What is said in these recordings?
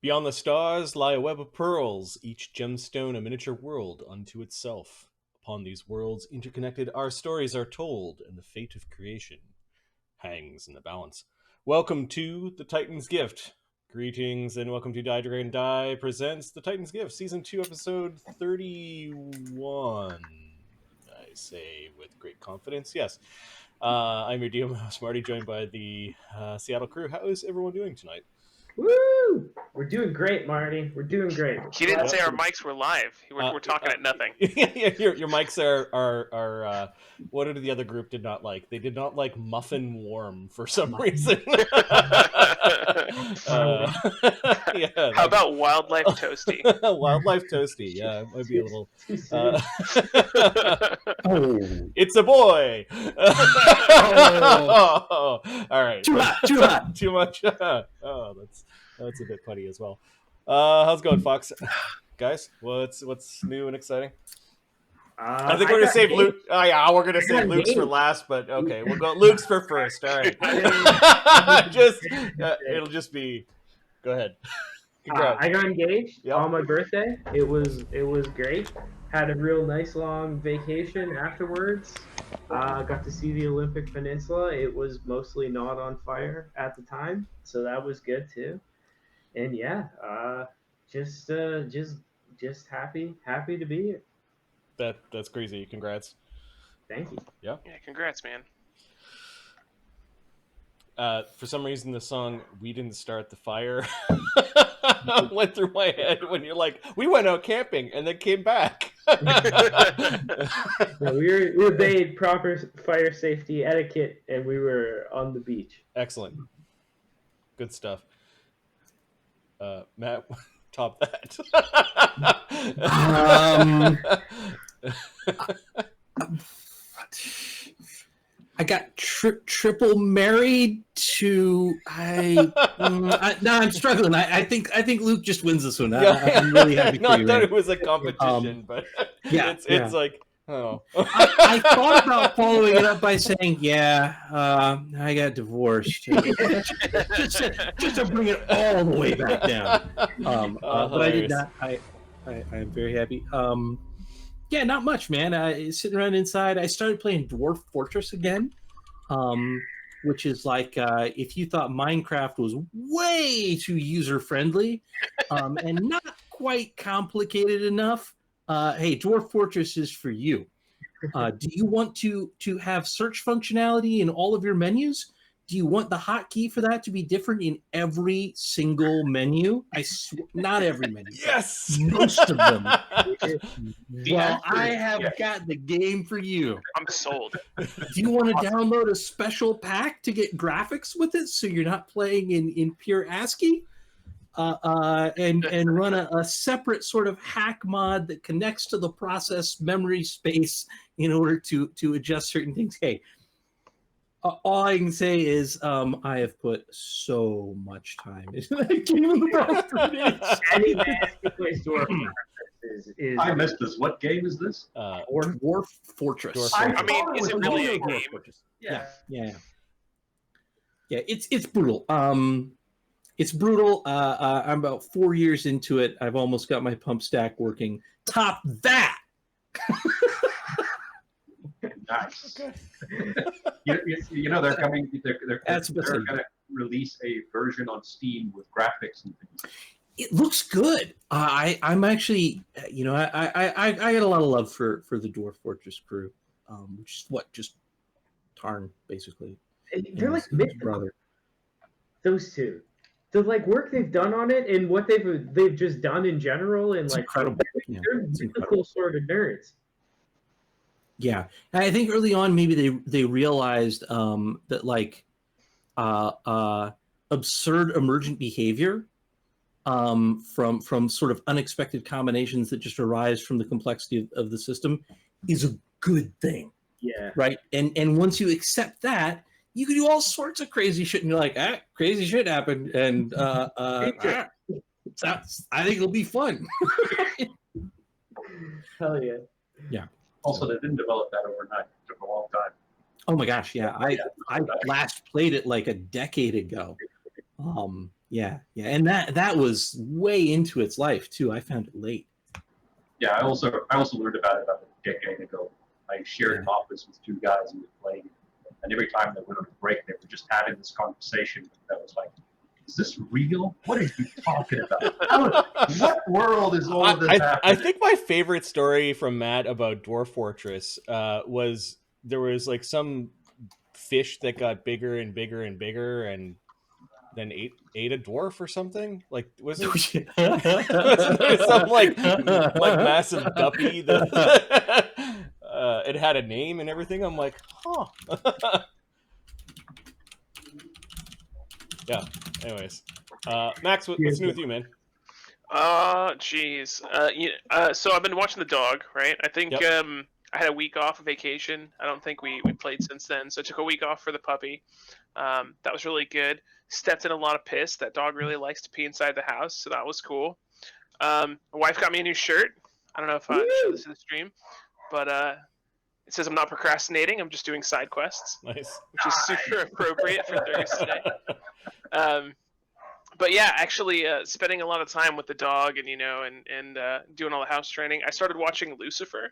Beyond the stars lie a web of pearls, each gemstone a miniature world unto itself. Upon these worlds interconnected, our stories are told, and the fate of creation hangs in the balance. Welcome to The Titan's Gift. Greetings and welcome to Die Dragon Die presents The Titan's Gift, Season 2, Episode 31. I say with great confidence, yes. I'm your DM host, Marty, joined by the Seattle crew. How is everyone doing tonight? Woo! We're doing great, Marty. We're doing great. He didn't say our mics were live. We're talking at nothing. Yeah, your mics are what did the other group did not like? They did not like muffin warm for some reason. Yeah. How about wildlife toasty? Wildlife toasty, yeah, it might be a little. It's a boy. Oh. All right. Too hot. Too much. Oh, that's a bit funny as well. How's it going, Fox? Guys, what's new and exciting? I think we're gonna save Luke. Oh yeah, we're gonna save Luke's for last, but okay, we'll go Luke's for first. All right. It'll just be. Go ahead. I got engaged Yep. on my birthday. It was great. Had a real nice long vacation afterwards. Got to see the Olympic Peninsula. It was mostly not on fire at the time, so that was good too. And yeah, just happy to be here. That's crazy. Congrats. Thank you. Yeah, congrats, man. For some reason, the song "We Didn't Start the Fire" went through my head when you're like, "We went out camping and then came back." No, we obeyed proper fire safety etiquette, and we were on the beach. Excellent. Good stuff. Matt, top that. I got triple married to I'm struggling. I think Luke just wins this one. I'm really happy for Not you, that man. it was a competition, but yeah, it's like, oh. I thought about following it up by saying, I got divorced. just to bring it all the way back down. But I did not. I'm very happy. Yeah, not much, man. Sitting around inside, I started playing Dwarf Fortress again, which is like if you thought Minecraft was way too user-friendly and not quite complicated enough, hey, Dwarf Fortress is for you. Do you want to have search functionality in all of your menus? Do you want the hotkey for that to be different in every single menu? Not every menu. Yes, most of them. Well, I have got the game for you. I'm sold. Do you want to download a special pack to get graphics with it, so you're not playing in pure ASCII? And run a separate sort of hack mod that connects to the process memory space in order to adjust certain things. Hey. All I can say is I have put so much time into that game in the past 3 days. Any man who plays Dwarf is I missed this. What game is this? Dwarf Fortress. I mean, is it really a game? Yeah. It's brutal. It's brutal. I'm about 4 years into it. I've almost got my pump stack working. Top that. Nice. You know they're coming. They're going to release a version on Steam with graphics and things. It looks good. I'm actually, I got a lot of love for the Dwarf Fortress crew, which is just Tarn basically. They're like his brother. Those two. The work they've done on it and what they've just done in general, and it's incredible. They're really cool sort of nerds. Yeah, and I think early on maybe they realized that absurd emergent behavior from sort of unexpected combinations that just arise from the complexity of the system is a good thing. Yeah. Right. And once you accept that, you can do all sorts of crazy shit, and you're like, crazy shit happened, and I think it'll be fun. Hell yeah. Yeah. Also, they didn't develop that overnight. It took a long time. Oh my gosh, yeah. I last played it like a decade ago. Yeah, and that was way into its life too. I found it late. Yeah, I also learned about it about a decade ago. I shared an office with two guys who were playing, and every time they went on a break, they were just having this conversation that was like, "Is this real? What are you talking about? What world is all of this happening?" I think my favorite story from Matt about Dwarf Fortress was there was like some fish that got bigger and bigger and bigger, and then ate a dwarf or something. Like wasn't there some like massive guppy that it had a name and everything? I'm like, huh. Yeah. Anyways, Max, what's new with you, man? Geez. So I've been watching the dog, right? I think I had a week off of vacation. I don't think we played since then. So I took a week off for the puppy. That was really good. Stepped in a lot of piss. That dog really likes to pee inside the house, so that was cool. My wife got me a new shirt. I don't know if I show this in the stream, but it says I'm not procrastinating. I'm just doing side quests. Nice. Which is super appropriate for Thursday. But yeah, actually spending a lot of time with the dog and and doing all the house training. I started watching Lucifer.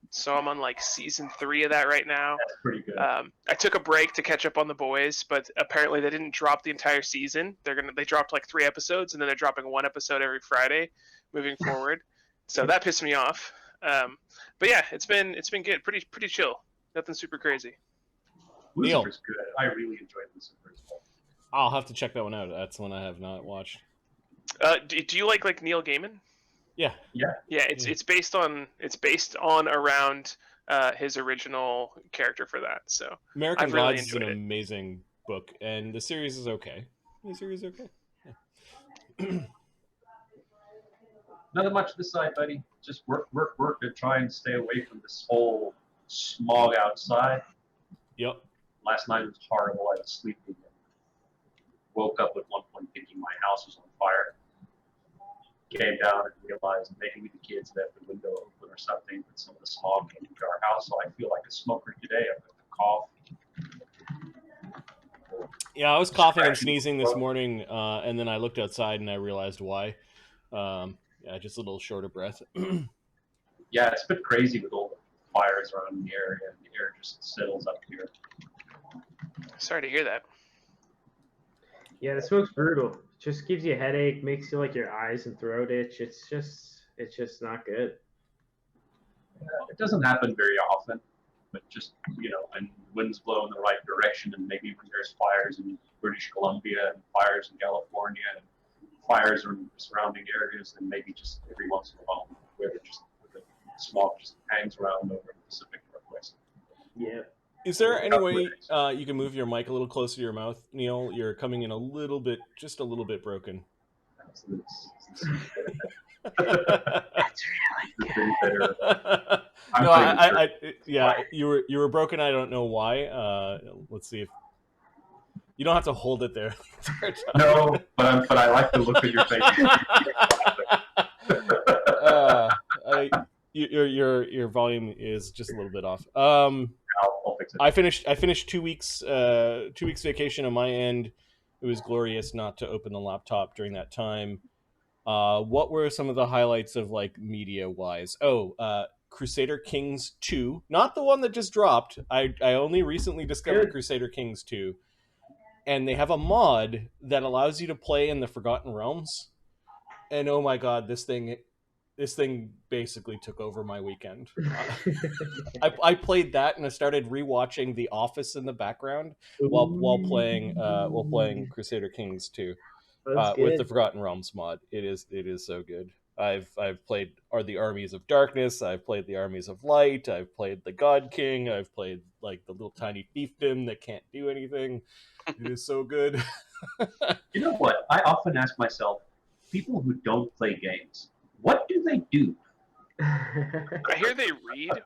So I'm on like season 3 of that right now. That's pretty good. I took a break to catch up on The Boys, but apparently they didn't drop the entire season. They dropped like 3 episodes, and then they're dropping 1 episode every Friday moving forward. So that pissed me off. But yeah, it's been good. Pretty chill. Nothing super crazy. Lucifer's good. I really enjoyed Lucifer as well. I'll have to check that one out. That's one I have not watched. Do you like Neil Gaiman? Yeah. It's based on around his original character for that. So American I've really Gods is an enjoyed it. amazing book, and the series is okay. Yeah. Nothing much this side, buddy. Just work, and try and stay away from this whole smog outside. Yep. Last night was horrible. I was sleeping. Woke up at one point thinking my house was on fire. Came down and realized maybe the kids left the window open or something, but some of the smog came into our house, so I feel like a smoker today. I've got the cough. Yeah, I was coughing and sneezing this morning, and then I looked outside and I realized why. Yeah, just a little short of breath. Yeah, it's a bit crazy with all the fires around the area, and the air just settles up here. Sorry to hear that. Yeah, the smoke's brutal. Just gives you a headache, makes you like your eyes and throat itch. It's just not good. It doesn't happen very often, but just when winds blow in the right direction, and maybe when there's fires in British Columbia and fires in California and fires in surrounding areas, and maybe just every once in a while where the smog just hangs around over the Pacific Northwest. Yeah. Is there any way you can move your mic a little closer to your mouth, Neil? You're coming in just a little bit broken. That's really good. No, yeah, you were broken. I don't know why. Let's see if you don't have to hold it there. No, but I like the look of your face. Your volume is just a little bit off. I'll fix it. I finished 2 weeks vacation on my end. It was glorious not to open the laptop during that time. What were some of the highlights of like media wise? Crusader Kings 2, not the one that just dropped. I only recently discovered Crusader Kings 2, and they have a mod that allows you to play in the Forgotten Realms. And oh my god, this thing basically took over my weekend. I played that, and I started rewatching The Office in the background while playing Crusader Kings 2 with the Forgotten Realms mod. It is so good. I've played the Armies of Darkness. I've played the Armies of Light. I've played the God King. I've played like the little tiny fiefdom that can't do anything. It is so good. You know what? I often ask myself, people who don't play games, what do they do? I hear they read.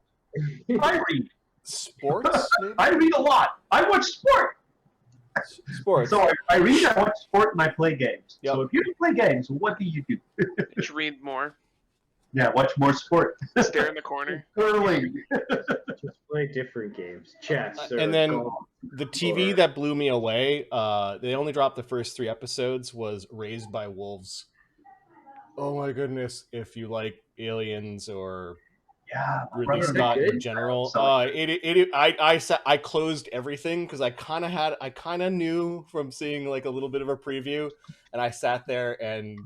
I read. Sports? I read a lot. I watch sport. Sports. So I read, I watch sport, and I play games. Yep. So if you don't play games, what do you do? Just read more. Yeah, watch more sport. Stare in the corner. Curling. Just play different games. Chess. And then golf. The TV that blew me away, they only dropped the first 3 episodes, was Raised by Wolves. Oh my goodness, if you like Aliens or Yeah, my Ridley brother Scott in good? general, So I closed everything because I kind of knew from seeing like a little bit of a preview, and I sat there and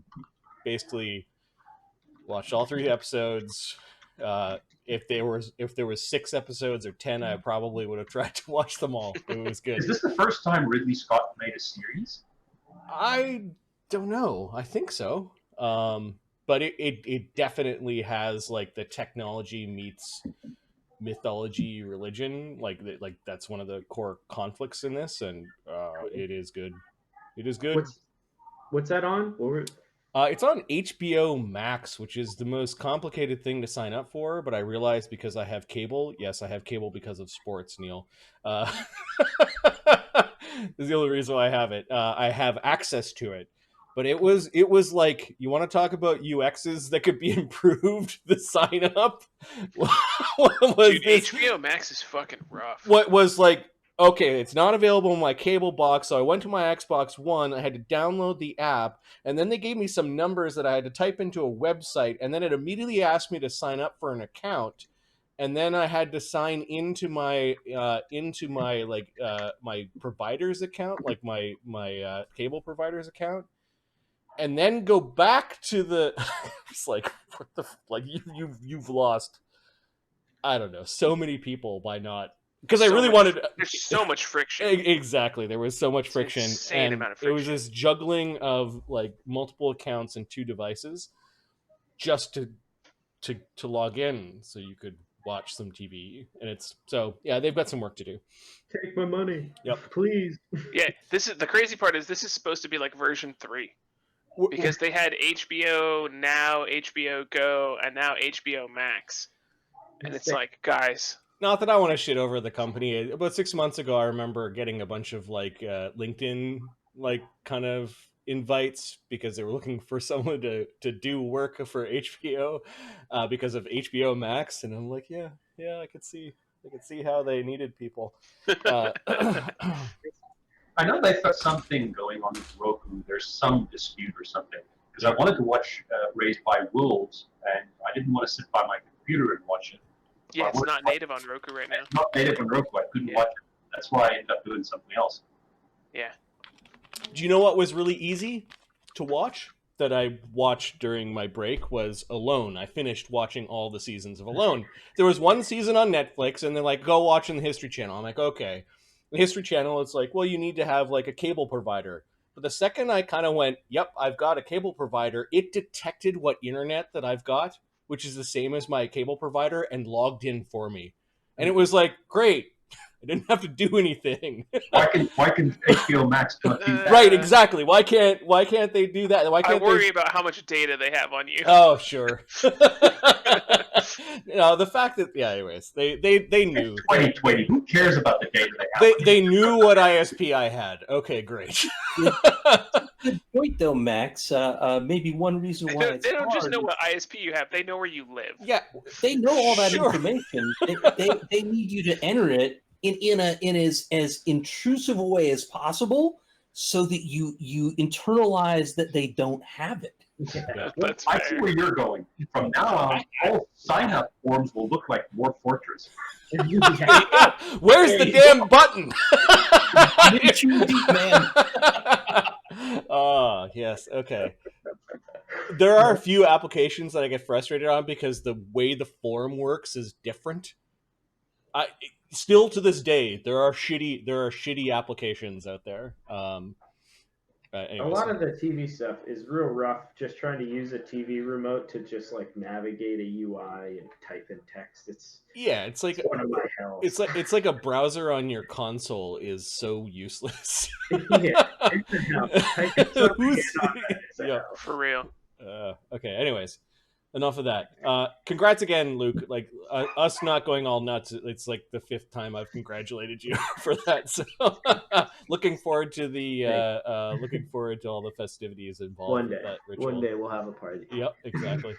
basically watched all 3 episodes. If there was 6 episodes or 10, I probably would have tried to watch them all. It was good. is this the first time Ridley Scott made a series? I don't know. I think so. But it definitely has like the technology meets mythology, religion. Like that's one of the core conflicts in this, and it is good. It is good. What's that on? It's on HBO Max, which is the most complicated thing to sign up for. But I realized because I have cable. Yes, I have cable because of sports, Neil. This is the only reason why I have it. I have access to it. But it was like, you want to talk about UXs that could be improved? The sign up Dude, HBO Max is fucking rough. What was like, okay, it's not available in my cable box, so I went to my Xbox One. I had to download the app, and then they gave me some numbers that I had to type into a website, and then it immediately asked me to sign up for an account, and then I had to sign into my my provider's account, like my cable provider's account, and then go back to the. It's like, what the like you've lost, I don't know, so many people by not. Because I really wanted. There's so much friction. Exactly, there was so much friction, insane and amount of it was friction. this juggling of like multiple accounts and 2 devices, just to log in so you could watch some TV. And it's so, yeah, they've got some work to do. Take my money, Yep. please. Yeah, this is the crazy part. Is this is supposed to be like version 3 because they had HBO Now, HBO Go, and now HBO Max, and it's like, guys. Not that I want to shit over the company. About 6 months ago, I remember getting a bunch of like LinkedIn like kind of invites because they were looking for someone to do work for HBO because of HBO Max, and I'm like, yeah, I could see how they needed people. I know they've got something going on with Roku. There's some dispute or something. Because I wanted to watch Raised by Wolves, and I didn't want to sit by my computer and watch it. Yeah, it's not native on Roku right now. It's not native on Roku. I couldn't watch it. That's why I ended up doing something else. Yeah. Do you know what was really easy to watch that I watched during my break was Alone. I finished watching all the seasons of Alone. There was 1 season on Netflix, and they're like, go watch in the History Channel. I'm like, okay. The History Channel, it's like, well, you need to have like a cable provider. But the second I kind of went, yep, I've got a cable provider, it detected what internet that I've got, which is the same as my cable provider, and logged in for me. And it was like, great. I didn't have to do anything. Why can HBO Max not do that? Right, exactly. Why can't they do that? Why can't I worry about how much data they have on you. Oh, sure. The fact that, yeah, anyways, they knew. 2020. Who cares about the data they have? They knew what ISP I had. Okay, great. Good point, though, Max. Maybe one reason why they don't just know what ISP you have; they know where you live. Yeah, they know all that sure. information. They need you to enter it in as intrusive a way as possible, so that you internalize that they don't have it. Yeah. That's I fair. see where you're going. From now on, all sign-up forms will look like Dwarf Fortress. Where's the damn button? Didn't you, deep man? Oh, yes. Okay. There are a few applications that I get frustrated on because the way the form works is different. Still to this day, there are shitty applications out there. A lot of the TV stuff is real rough. Just trying to use a TV remote to just like navigate a UI and type in text. It's like one of my hells. it's like a browser on your console is so useless. Yeah, it's a hell. Typing something in on that is a Yeah. hell. For real. Okay. Anyways, enough of that. Congrats again, Luke. Like us not going all nuts. It's like the 5th time I've congratulated you for that. So looking forward to all the festivities involved. One with day, that ritual. one day we'll have a party. Yep. Exactly.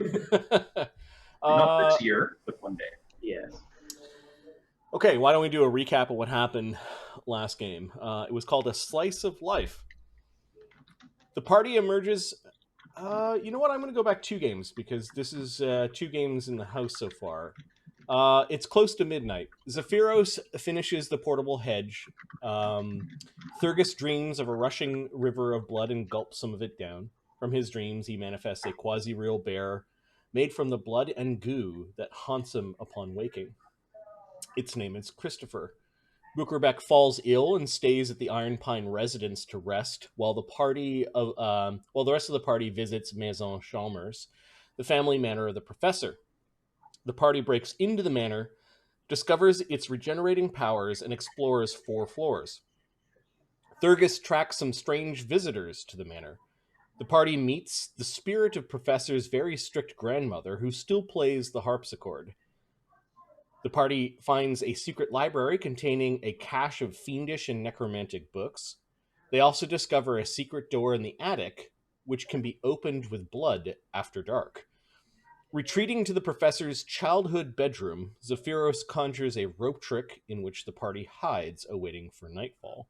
Not this year, but one day. Yes. Okay, why don't we do a recap of what happened last game? It was called A Slice of Life. The party emerges. You know what? I'm going to go back 2 games because this is 2 games in the house so far. It's close to midnight. Zephyros finishes the portable hedge. Thurgus dreams of a rushing river of blood and gulps some of it down. From his dreams, he manifests a quasi-real bear made from the blood and goo that haunts him upon waking. Its name is Christopher. Bukerbeck falls ill and stays at the Iron Pine residence to rest, while the rest of the party visits Maison Chalmers, the family manor of the professor. The party breaks into the manor, discovers its regenerating powers, and explores 4 floors. Thurgus tracks some strange visitors to the manor. The party meets the spirit of Professor's very strict grandmother, who still plays the harpsichord. The party finds a secret library containing a cache of fiendish and necromantic books. They also discover a secret door in the attic, which can be opened with blood after dark. Retreating to the professor's childhood bedroom, Zephyros conjures a rope trick in which the party hides, awaiting for nightfall.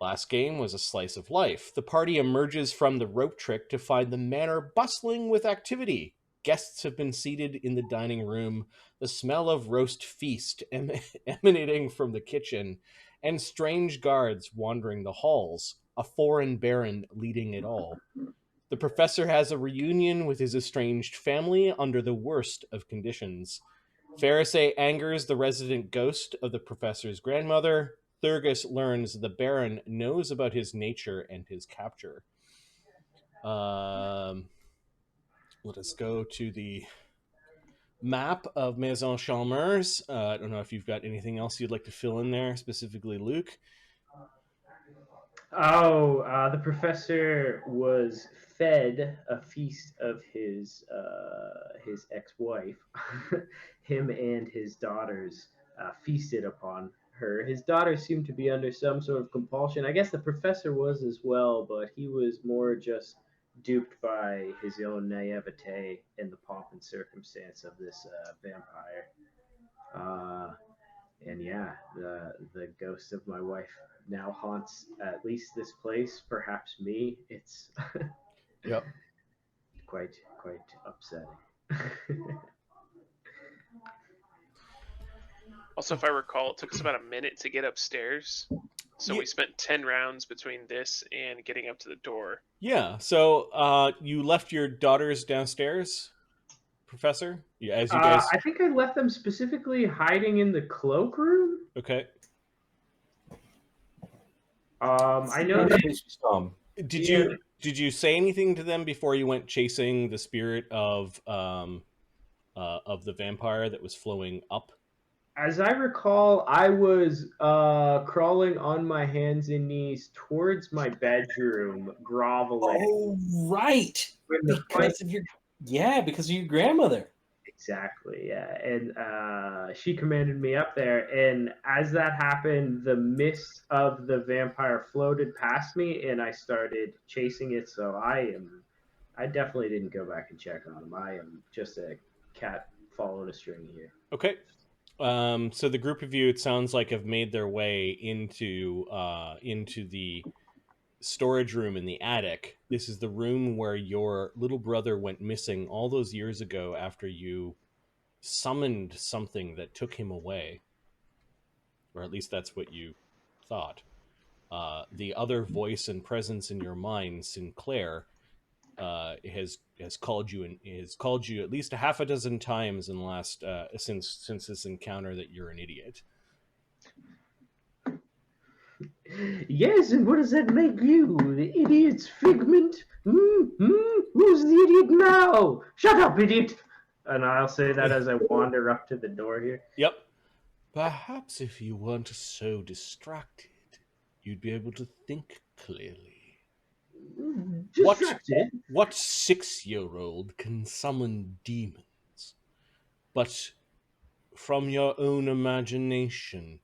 Last game was A Slice of Life. The party emerges from the rope trick to find the manor bustling with activity. Guests have been seated in the dining room, the smell of roast feast emanating from the kitchen, and strange guards wandering the halls, a foreign baron leading it all. The professor has a reunion with his estranged family under the worst of conditions. Pharisee angers the resident ghost of the professor's grandmother. Thurgus learns the Baron knows about his nature and his capture. Let us go to the map of Maison Chalmers. I don't know if you've got anything else you'd like to fill in there, specifically Luke. The professor was fed a feast of his ex-wife. Him and his daughters feasted upon her. His daughters seemed to be under some sort of compulsion. I guess the professor was as well, but he was more just duped by his own naivete and the pomp and circumstance of this vampire. And yeah, the ghost of my wife now haunts at least this place, perhaps me. It's Yep. quite upsetting. Also, if I recall, it took us about a minute to get upstairs. So Yeah. we spent 10 rounds between this and getting up to the door. Yeah, so you left your daughters downstairs, Professor? Yeah, as you guys... I think I left them specifically hiding in the cloakroom. Okay. I know that... Did you say anything to them before you went chasing the spirit of the vampire that was flowing up? As I recall, I was crawling on my hands and knees towards my bedroom, groveling. Oh, right. Because of your grandmother. Exactly, yeah. And she commanded me up there. And as that happened, the mist of the vampire floated past me, and I started chasing it. So I definitely didn't go back and check on him. I am just a cat following a string here. Okay. So the group of you, it sounds like, have made their way into the storage room in the attic. This is the room where your little brother went missing all those years ago after you summoned something that took him away. Or at least that's what you thought. The other voice and presence in your mind, Sinclair, has called you at least a half a dozen times in the last since this encounter that you're an idiot. Yes, and what does that make you? The idiot's figment? Who's the idiot now? Shut up, idiot! And I'll say that as I wander up to the door here. Yep. Perhaps if you weren't so distracted, you'd be able to think clearly. Distracted? What 6-year-old can summon demons? But from your own imagination,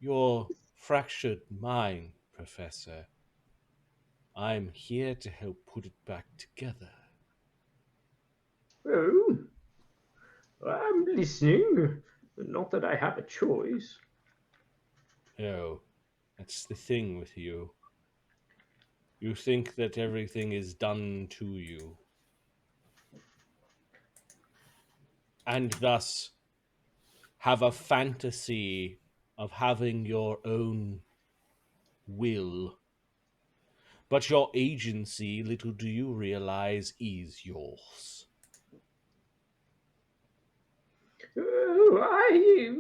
your fractured mind, Professor. I'm here to help put it back together. Oh. I'm listening. Not that I have a choice. Oh, that's the thing with you. You think that everything is done to you. And thus have a fantasy of having your own will. But your agency, little do you realize, is yours. I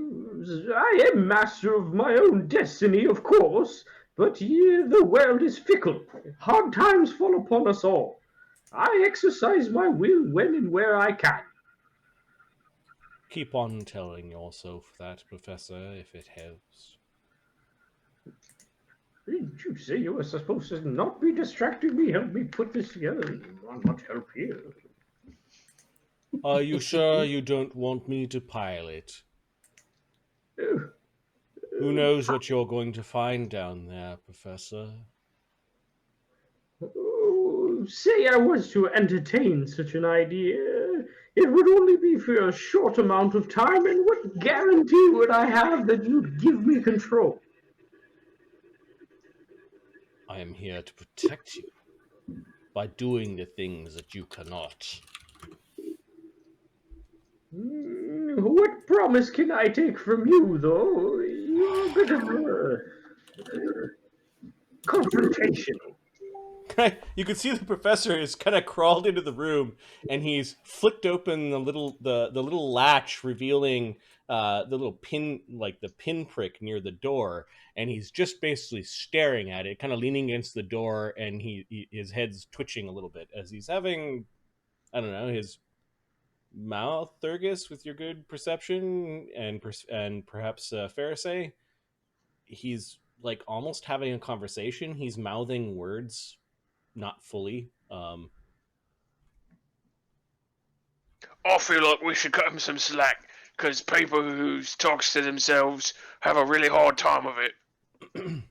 am master of my own destiny, of course, but the world is fickle. Hard times fall upon us all. I exercise my will when and where I can. Keep on telling yourself that, Professor, if it helps. Did you say you were supposed to not be distracting me? Help me put this together. Not much help here. Are you sure you don't want me to pilot? Uh, Who knows what you're going to find down there, Professor? Say I was to entertain such an idea, it would only be for a short amount of time, and what guarantee would I have that you'd give me control? I am here to protect you by doing the things that you cannot. What promise can I take from you, though? You're a bit of a confrontational. You can see the professor is kind of crawled into the room, and he's flicked open the little latch, revealing the little pin, like the pinprick near the door, and he's just basically staring at it, kind of leaning against the door, and his head's twitching a little bit as he's having, I don't know, his mouth, Thurgus, with your good perception and perhaps Pharisee. He's like almost having a conversation. He's mouthing words, not fully. I feel like we should cut him some slack, because people who talks to themselves have a really hard time of it. And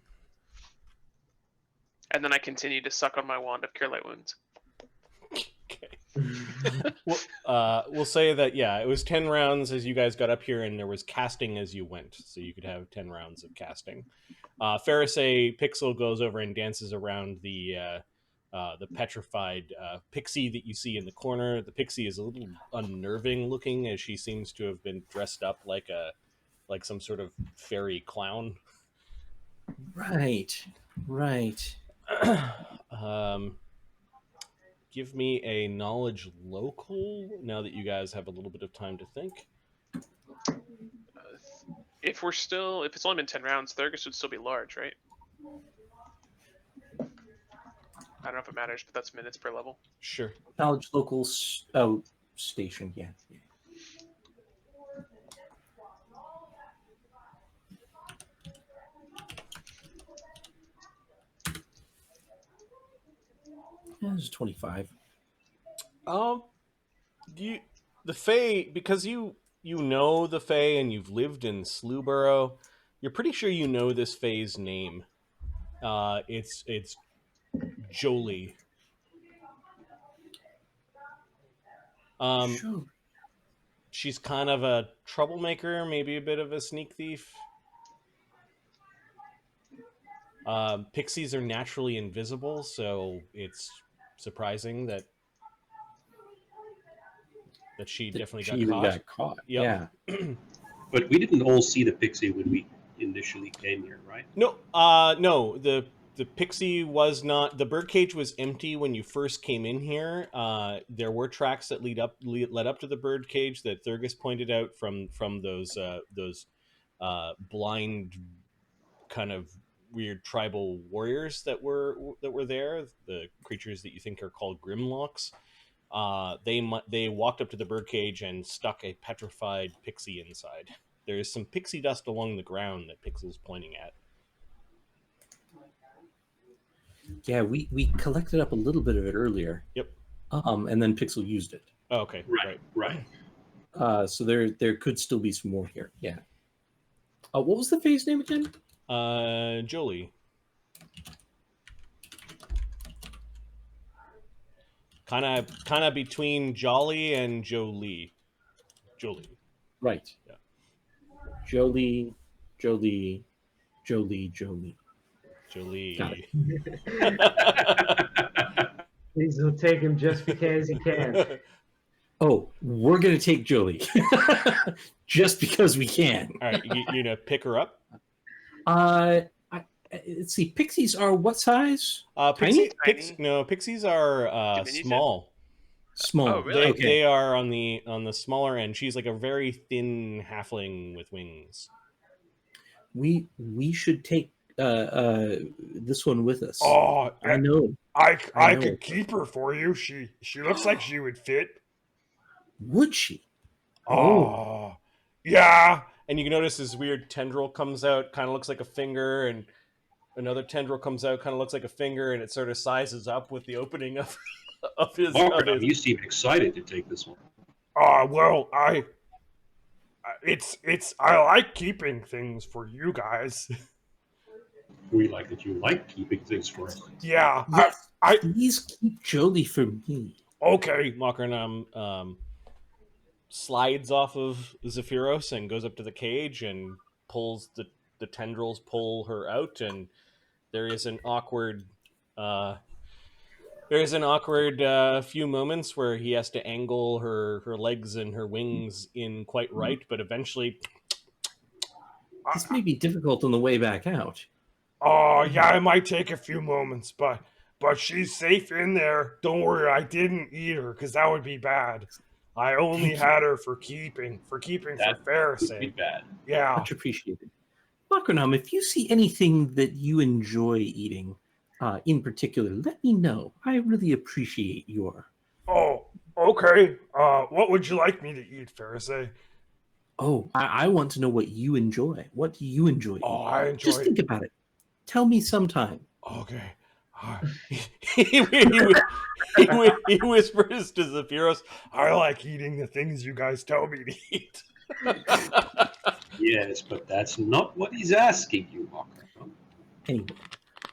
then I continue to suck on my wand of Cure Light Wounds. Okay. We'll say that, yeah, it was 10 rounds as you guys got up here, and there was casting as you went, so you could have 10 rounds of casting. Pharisee Pixel goes over and dances around the petrified pixie that you see in the corner. The pixie is a little unnerving looking, as she seems to have been dressed up like some sort of fairy clown. Right. Give me a knowledge local now that you guys have a little bit of time to think. If it's only been 10 rounds, Thurgus would still be large, right? I don't know if it matters, but that's minutes per level. Sure. Knowledge local station, yeah. Yeah, it's 25. The Fae, because you know the Fae and you've lived in Slewborough, you're pretty sure you know this Fae's name. It's Jolie. Sure. She's kind of a troublemaker, maybe a bit of a sneak thief. Pixies are naturally invisible, so it's surprising that she definitely got caught. Yep. Yeah. But we didn't all see the pixie when we initially came here, right? No, no. The pixie was not. The birdcage was empty when you first came in here. There were tracks that led up to the birdcage that Thurgus pointed out from those blind kind of weird tribal warriors that were there. The creatures that you think are called Grimlocks. They walked up to the birdcage and stuck a petrified pixie inside. There is some pixie dust along the ground that Pixel's pointing at. Yeah, we collected up a little bit of it earlier. Yep. And then Pixel used it. Oh, okay. Right. So there could still be some more here. Yeah. What was the Fae's name again? Jolie. Kind of between Jolly and Jolie. Jolie. Right. Yeah. Jolie, Jolie, Jolie, Jolie. Got Jolie. Please don't take him just because he can. Oh, we're going to take Jolie. Just because we can. All right, you gonna pick her up? Let's see. Pixies are what size? Pixies are Diminutive? small. Small. Oh, really? They are on the smaller end. She's like a very thin halfling with wings. We should take this one with us. Oh, I know. I know. could keep her for you. She looks like she would fit. Would she? Oh, yeah. And you can notice this weird tendril comes out, kind of looks like a finger, and another tendril comes out, kind of looks like a finger, and it sort of sizes up with the opening of his. Mark, you seem excited to take this one. Well, I like keeping things for you guys. We like that you like keeping things for us. Yeah. Yes, I please keep Jolie for me. okay. Mokranam slides off of Zephyros and goes up to the cage and pulls the tendrils, pull her out, and there is an awkward few moments where he has to angle her legs and her wings in quite right, but eventually This may be difficult on the way back out. Oh, yeah, it might take a few moments, but she's safe in there. Don't worry, I didn't eat her because that would be bad. I only had her for keeping for Ferris' Would be sake. bad. Yeah. Much appreciated. Makronam, if you see anything that you enjoy eating, in particular, let me know. I really appreciate your. Oh, okay. What would you like me to eat, Ferris? Oh, I want to know what you enjoy. What do you enjoy Oh, eating? I enjoy. Just think about it. Tell me sometime. Okay. he whispers to Zephyros, I like eating the things you guys tell me to eat. Yes, but that's not what he's asking you, Mark. Anyway,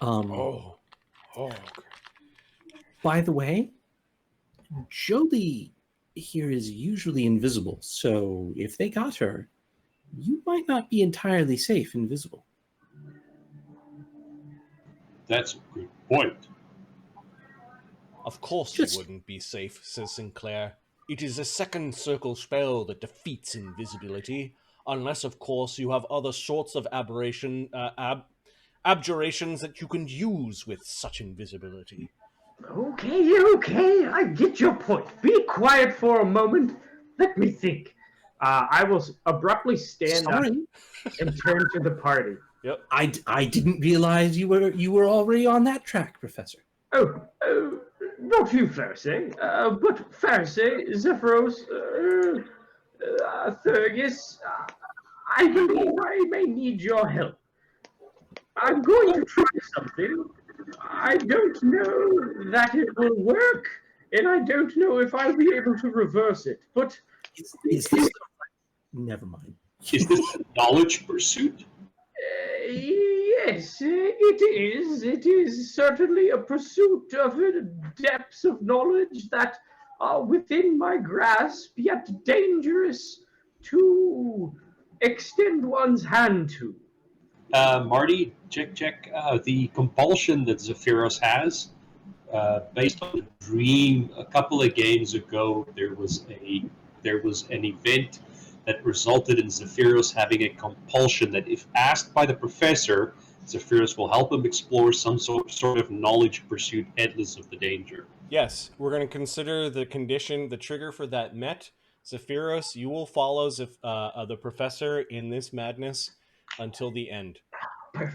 Oh, okay. by the way, Jolie here is usually invisible, so if they got her, you might not be entirely safe invisible. That's a good point. "Of course you wouldn't be safe," says Sinclair. "It is a second circle spell that defeats invisibility, unless, of course, you have other sorts of abjurations that you can use with such invisibility." Okay, I get your point. Be quiet for a moment. Let me think. I will abruptly stand up and turn to the party. Yep. I didn't realize you were already on that track, Professor. Oh, not you, Pharisee, but Pharisee, Zephyros, Thurgus, I believe I may need your help. I'm going to try something. I don't know that it will work, and I don't know if I'll be able to reverse it, but... Is this... Never mind. Is this a knowledge pursuit? Yes, it is. It is certainly a pursuit of depths of knowledge that are within my grasp, yet dangerous to extend one's hand to. Marty, check the compulsion that Zephyros has. Based on the dream, a couple of games ago, there was an event that resulted in Zephyros having a compulsion that, if asked by the professor, Zephyros will help him explore some sort of knowledge pursuit heedless of the danger. Yes, we're going to consider the condition, the trigger for that met. Zephyros, you will follow the professor in this madness until the end.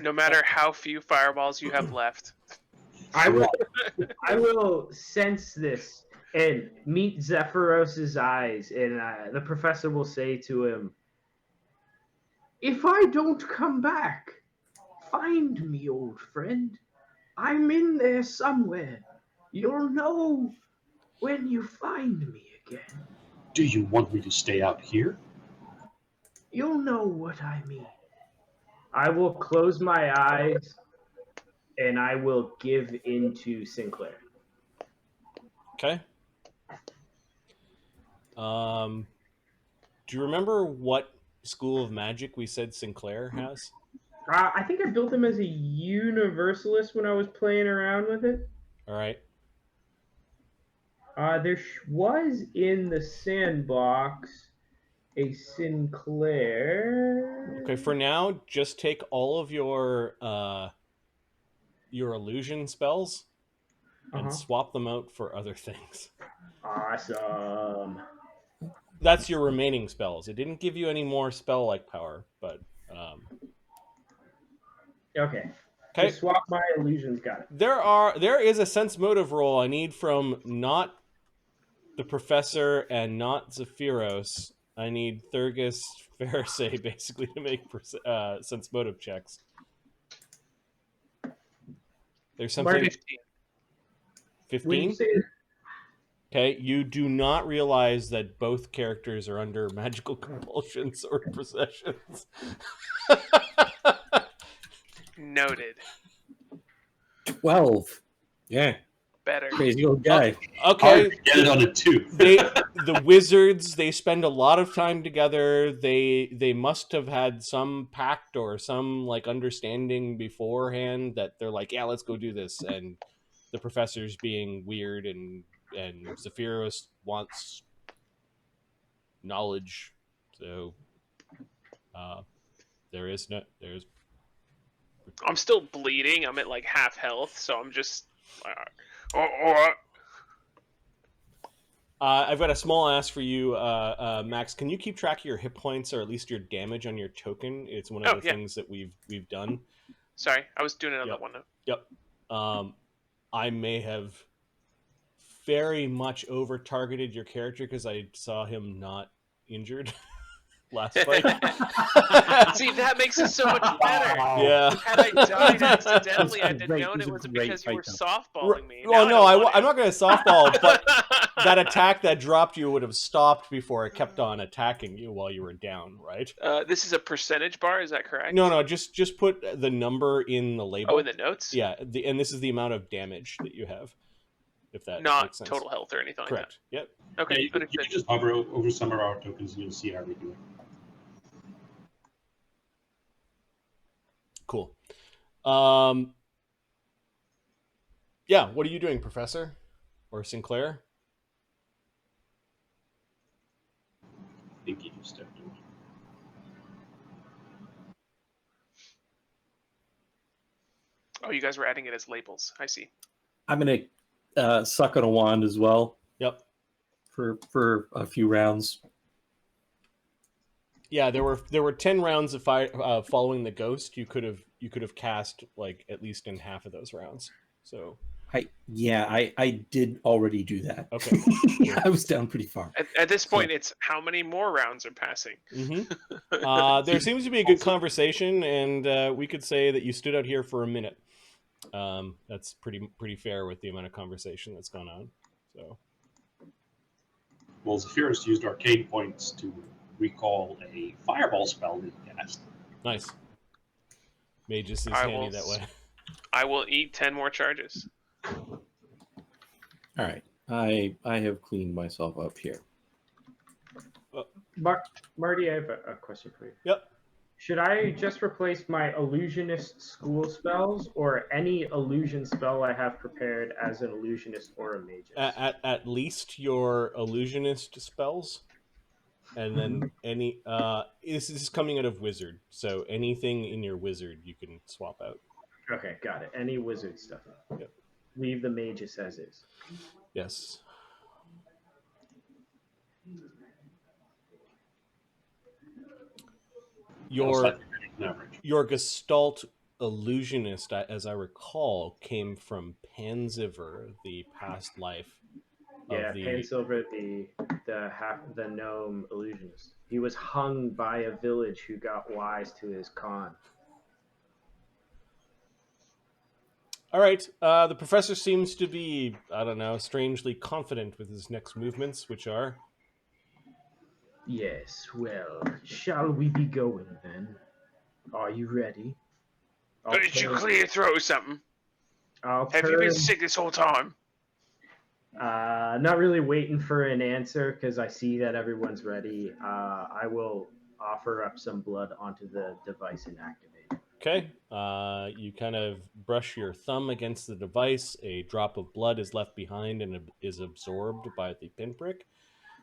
No matter how few fireballs you have left. I will sense this and meet Zephyros's eyes, and the professor will say to him, "If I don't come back, find me, old friend. I'm in there somewhere. You'll know when you find me again." Do you want me to stay out here? You'll know what I mean. I will close my eyes, and I will give in to Sinclair. Okay. Do you remember what school of magic we said Sinclair has? I think I built him as a universalist when I was playing around with it. All right. There was in the sandbox a Sinclair. Okay, for now, just take all of your illusion spells and swap them out for other things. Awesome. That's your remaining spells. It didn't give you any more spell-like power, but Okay. okay. Just swap my illusions. Got it. There is a sense motive roll I need from not the professor and not Zephyros. I need Thurgus Pharisee basically to make sense motive checks. There's something. 15? Okay, you do not realize that both characters are under magical compulsions or possessions. Noted. 12. Yeah. Better. Crazy old guy. Okay. Get it on a 2. The wizards, they spend a lot of time together. They must have had some pact or some like understanding beforehand that they're like, yeah, let's go do this. And the professor's being weird and Zephyros wants knowledge. So there's I'm still bleeding. I'm at like half health, so I'm just. I've got a small ask for you, Max. Can you keep track of your hit points or at least your damage on your token? It's one of the things that we've done. Sorry, I was doing it on that one note. Yep. I may have very much over targeted your character because I saw him not injured last fight. See, that makes it so much better. Yeah. Had I died accidentally, I'd have known it was because you were softballing me. Well, no, I'm not going to softball, but that attack that dropped you would have stopped before it kept on attacking you while you were down, right? This is a percentage bar, is that correct? No, just put the number in the label. Oh, in the notes? Yeah, and this is the amount of damage that you have. If that not makes sense. Total health or anything Correct. Like that. Yep. Okay. Yeah, you can just hover over some of our tokens and you'll see how we do it. Cool. Yeah, what are you doing, Professor? Or Sinclair? I think he just stepped away. Oh, you guys were adding it as labels. I see. I'm going to suck on a wand as well. Yep. For a few rounds. Yeah, there were 10 rounds of following the ghost. You could have cast like at least in half of those rounds. So I did already do that. Okay. I was down pretty far. At this point, it's how many more rounds are passing. Mm-hmm. There seems to be a good conversation, and we could say that you stood out here for a minute. That's pretty fair with the amount of conversation that's gone on. So, well, Zephyros used arcane points to recall a fireball spell that he cast. Nice. Magus is handy that way. I will eat 10 more charges. All right, I have cleaned myself up here. Marty, I have a question for you. Yep. Should I just replace my illusionist school spells, or any illusion spell I have prepared as an illusionist or a magus? At least your illusionist spells, and then any. This is coming out of wizard, so anything in your wizard you can swap out. Okay, got it. Any wizard stuff. Yep. Leave the magus as is. Yes. Your Gestalt illusionist, as I recall, came from Panziver, the past life. Pansilver, the gnome illusionist. He was hung by a village who got wise to his con. All right. The professor seems to be, I don't know, strangely confident with his next movements, which are... Yes, well, shall we be going then? Are you ready? Did you clear throat or something? Have you been sick this whole time? Not really waiting for an answer because I see that everyone's ready. I will offer up some blood onto the device and activate it. Okay. You kind of brush your thumb against the device. A drop of blood is left behind and is absorbed by the pinprick.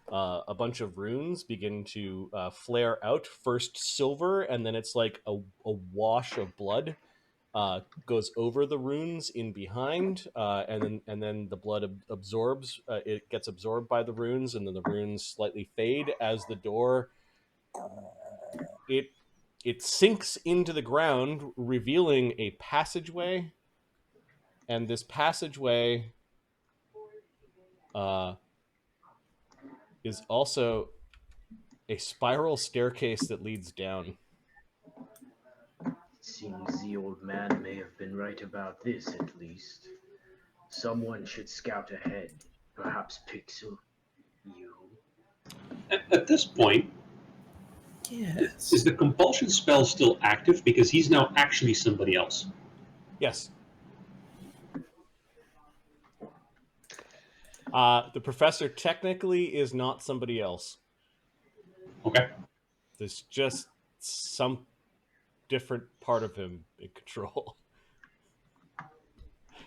A bunch of runes begin to flare out. First silver, and then it's like a wash of blood goes over the runes in behind, and then the blood absorbs. It gets absorbed by the runes, and then the runes slightly fade as the door. It sinks into the ground, revealing a passageway, and this passageway is also a spiral staircase that leads down. It seems the old man may have been right about this, at least. Someone should scout ahead. Perhaps Pixel, you. At this point, Yes. is the compulsion spell still active? Because he's now actually somebody else. Yes. The professor technically is not somebody else. Okay. There's just some different part of him in control.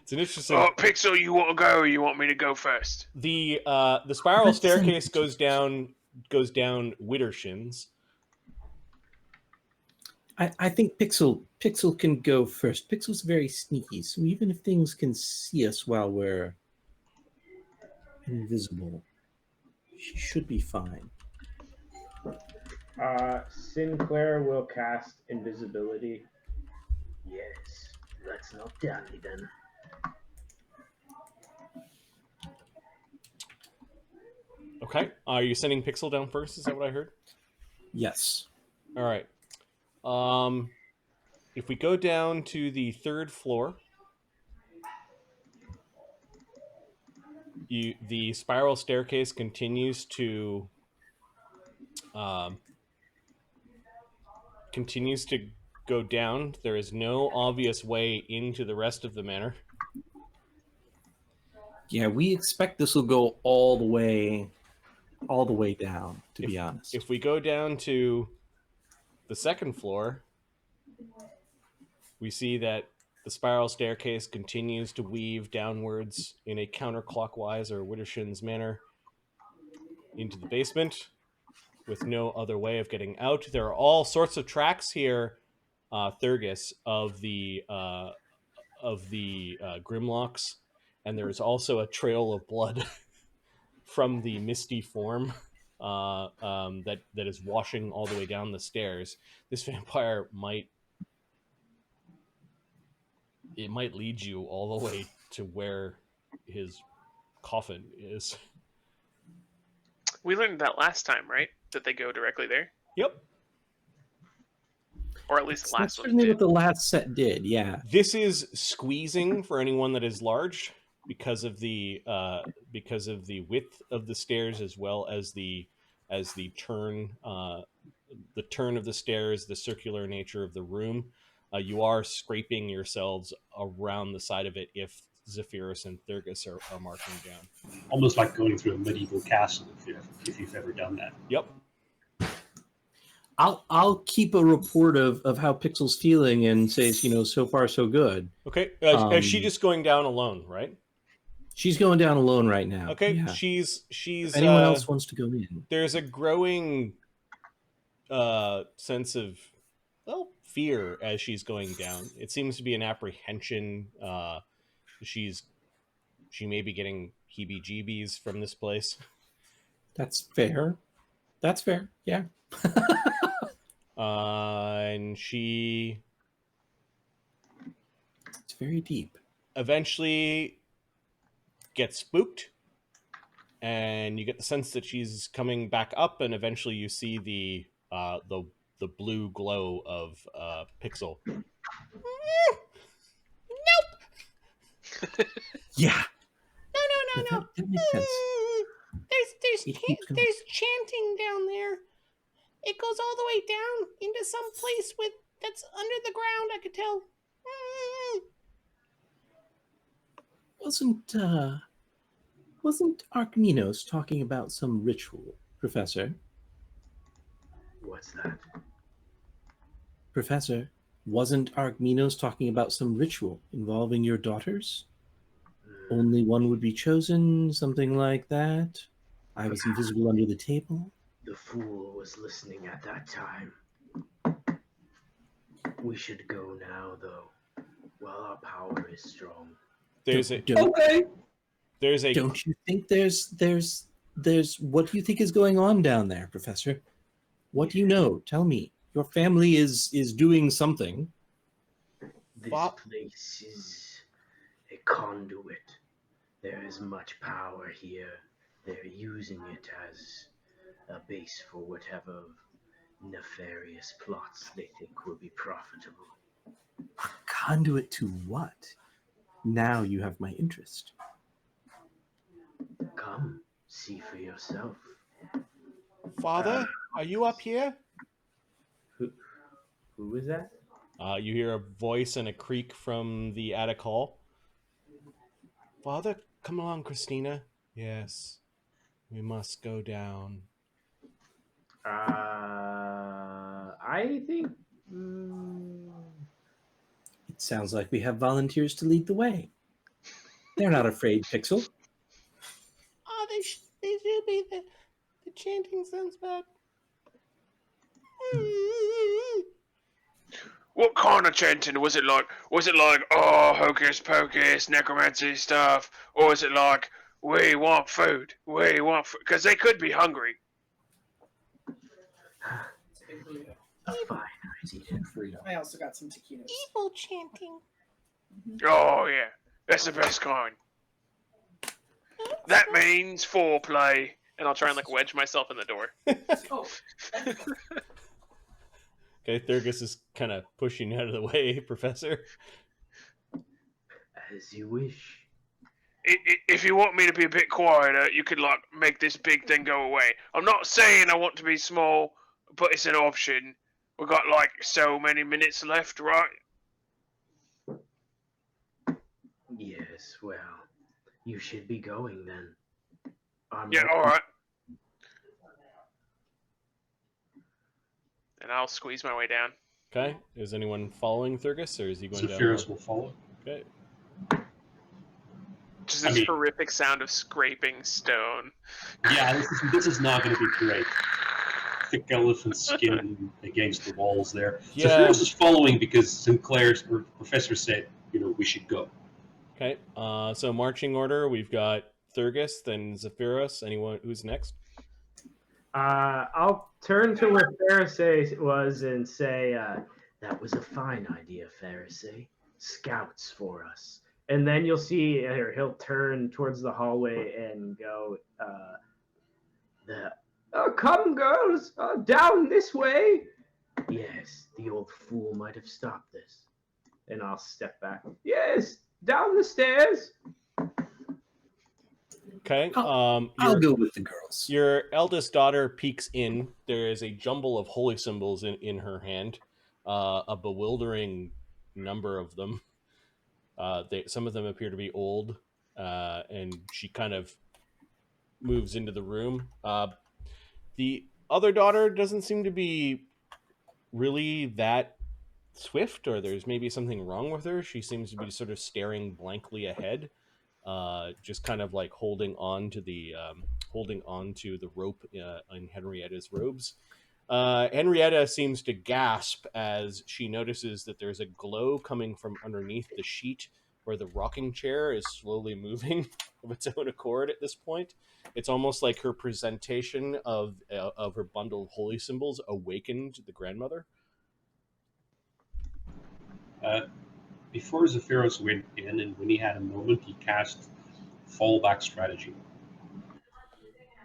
It's an interesting. Oh, Pixel, you want to go, or you want me to go first? The spiral staircase goes down Widdershins. I think Pixel can go first. Pixel's very sneaky, so even if things can see us while we're invisible, she should be fine. Sinclair will cast invisibility. Yes, let's not dally then. Okay. Are you sending Pixel down first? Is that what I heard? Yes. All right. If we go down to the third floor, the spiral staircase continues to go down. There is no obvious way into the rest of the manor. Yeah, we expect this will go all the way down, to be honest. If we go down to the second floor, we see that the spiral staircase continues to weave downwards in a counterclockwise or Widdershins manner into the basement with no other way of getting out. There are all sorts of tracks here, Thurgus, of the Grimlocks, and there is also a trail of blood from the misty form that is washing all the way down the stairs. This vampire might lead you all the way to where his coffin is. We learned that last time, right? That they go directly there? Yep. Or at least the That's last one certainly did. what the last set did, yeah. This is squeezing for anyone that is large because of the width of the stairs, as well as the turn of the stairs, the circular nature of the room. You are scraping yourselves around the side of it if Zephyrus and Thurgus are marking down. Almost like going through a medieval castle, if you've ever done that. Yep. I'll keep a report of how Pixel's feeling and say, so far so good. Okay. Is she just going down alone, right? She's going down alone right now. Okay. Yeah. She's if anyone else wants to go in. There's a growing sense of fear as she's going down. It seems to be an apprehension. She may be getting heebie-jeebies from this place. That's fair. Yeah. And she... It's very deep. Eventually gets spooked, and you get the sense that she's coming back up, and eventually you see the blue glow of Pixel. Nope. Yeah. No. That makes sense. There's chanting down there. It goes all the way down into some place that's under the ground, I could tell. Wasn't Archminos talking about some ritual, Professor? What's that? Professor, wasn't Archminos talking about some ritual involving your daughters? Only one would be chosen, something like that. I was invisible under the table. The fool was listening at that time. We should go now, though, while our power is strong. There's Okay. Don't you think there's what do you think is going on down there, Professor? What do you know? Tell me. Your family is doing something. This place is a conduit. There is much power here. They're using it as a base for whatever nefarious plots they think will be profitable. Conduit to what? Now you have my interest. Come, see for yourself. Father, are you up here? Who is that? You hear a voice and a creak from the attic hall. Father, come along, Christina. Yes, we must go down. I think... It sounds like we have volunteers to lead the way. They're not afraid, Pixel. Oh, they should be. The chanting sounds bad. What kind of chanting was it like? Was it like, oh, hocus pocus, necromancy stuff? Or was it like, we want food, we want food? Because they could be hungry. A fine idea. I also got some taquitos. Evil chanting. Oh, yeah. That's the best kind. That means foreplay. And I'll try and, like, wedge myself in the door. Oh. Okay, Thurgus is kind of pushing out of the way, Professor. As you wish. If you want me to be a bit quieter, you could, like, make this big thing go away. I'm not saying I want to be small, but it's an option. We've got, like, so many minutes left, right? Yes, well, you should be going then. Yeah, alright. And I'll squeeze my way down. Okay, is anyone following Thurgus, or is he going down? Zephyrus will follow. Okay. Just this horrific sound of scraping stone. Yeah, this is not going to be great. Thick elephant skin against the walls there. Yeah. Zephyrus is following because Sinclair's professor said, we should go. Okay, so marching order, we've got Thurgus, then Zephyrus. Anyone who's next? I'll turn to where Pharisee was and say, that was a fine idea, Pharisee. Scouts for us. And then you'll see, he'll turn towards the hallway and go, come, girls, down this way. Yes, the old fool might have stopped this. And I'll step back. Yes, down the stairs. Okay. I'll go with the girls. Your eldest daughter peeks in. There is a jumble of holy symbols in her hand, a bewildering number of them. Some of them appear to be old, and she kind of moves into the room. The other daughter doesn't seem to be really that swift, or there's maybe something wrong with her. She seems to be sort of staring blankly ahead. Just kind of like holding on to the rope in Henrietta's robes. Henrietta seems to gasp as she notices that there's a glow coming from underneath the sheet where the rocking chair is slowly moving of its own accord at this point. It's almost like her presentation of her bundle of holy symbols awakened the grandmother. Before Zephyrus went in, and when he had a moment, he cast fallback strategy.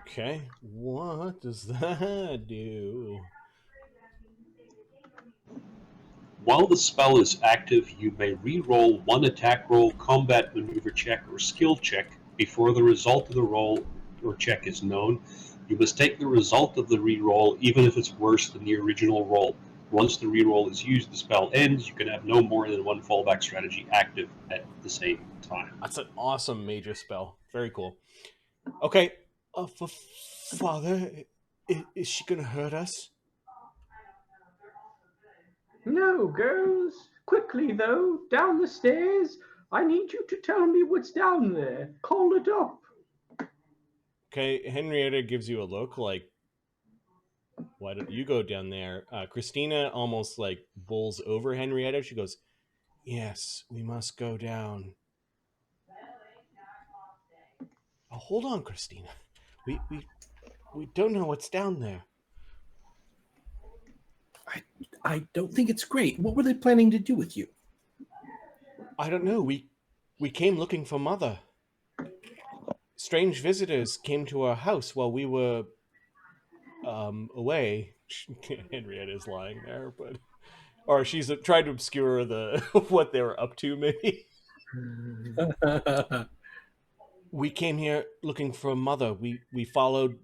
Okay, what does that do? While the spell is active, you may re-roll one attack roll, combat maneuver check, or skill check before the result of the roll or check is known. You must take the result of the re-roll, even if it's worse than the original roll. Once the reroll is used, the spell ends. You can have no more than one fallback strategy active at the same time. That's an awesome major spell. Very cool. Okay, Father, is she gonna hurt us? No, girls. Quickly, though, down the stairs. I need you to tell me what's down there. Call it up. Okay, Henrietta gives you a look like, why don't you go down there? Christina almost like bowls over Henrietta. She goes, yes, we must go down. Oh, hold on, Christina. We don't know what's down there. I don't think it's great. What were they planning to do with you? I don't know. We came looking for Mother. Strange visitors came to our house while we were away. Henrietta's lying there, but or she's trying to obscure the what they were up to. Maybe we came here looking for Mother. We followed.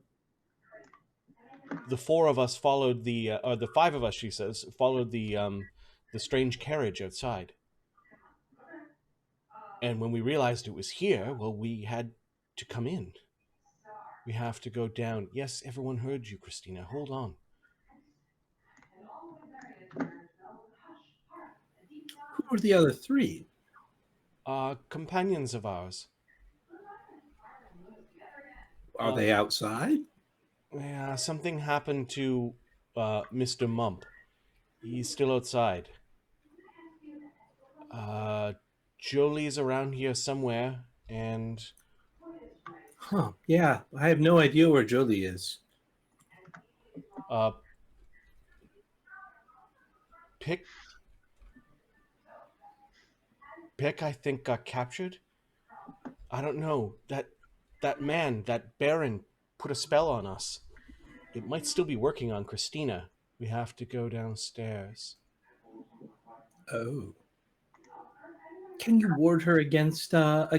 The four of us followed or the five of us, she says, followed the strange carriage outside. And when we realized it was here, well, we had to come in. We have to go down. Yes, everyone heard you, Christina. Hold on. Who were the other three? Companions of ours. Are they outside? Yeah, something happened to Mr. Mump. He's still outside. Jolie's around here somewhere, and... Huh, yeah. I have no idea where Jolie is. Pick, I think, got captured. I don't know. That man, that Baron, put a spell on us. It might still be working on Christina. We have to go downstairs. Oh. Can you ward her against these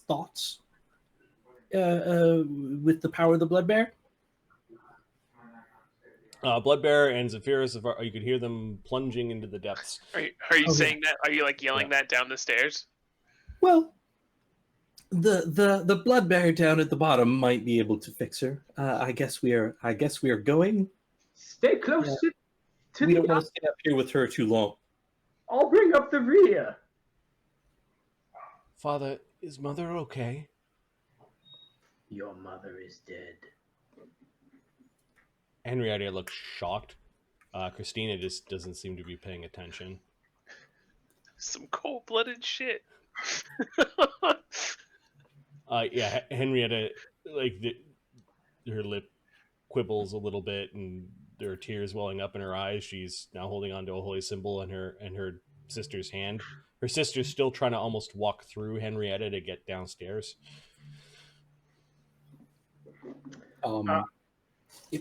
thoughts? With the power of the blood bear? Bloodbearer and Zephyrus, you could hear them plunging into the depths. Are you saying that? Are you like yelling that down the stairs? Well, the blood bear down at the bottom might be able to fix her. I guess we are going. Stay close to We the don't want to stay up here with her too long. I'll bring up the rear. Father, is Mother okay? Your mother is dead. Henrietta looks shocked. Christina just doesn't seem to be paying attention. Some cold-blooded shit. Yeah, Henrietta, like her lip quibbles a little bit, and there are tears welling up in her eyes. She's now holding onto a holy symbol in her sister's hand. Her sister's still trying to almost walk through Henrietta to get downstairs.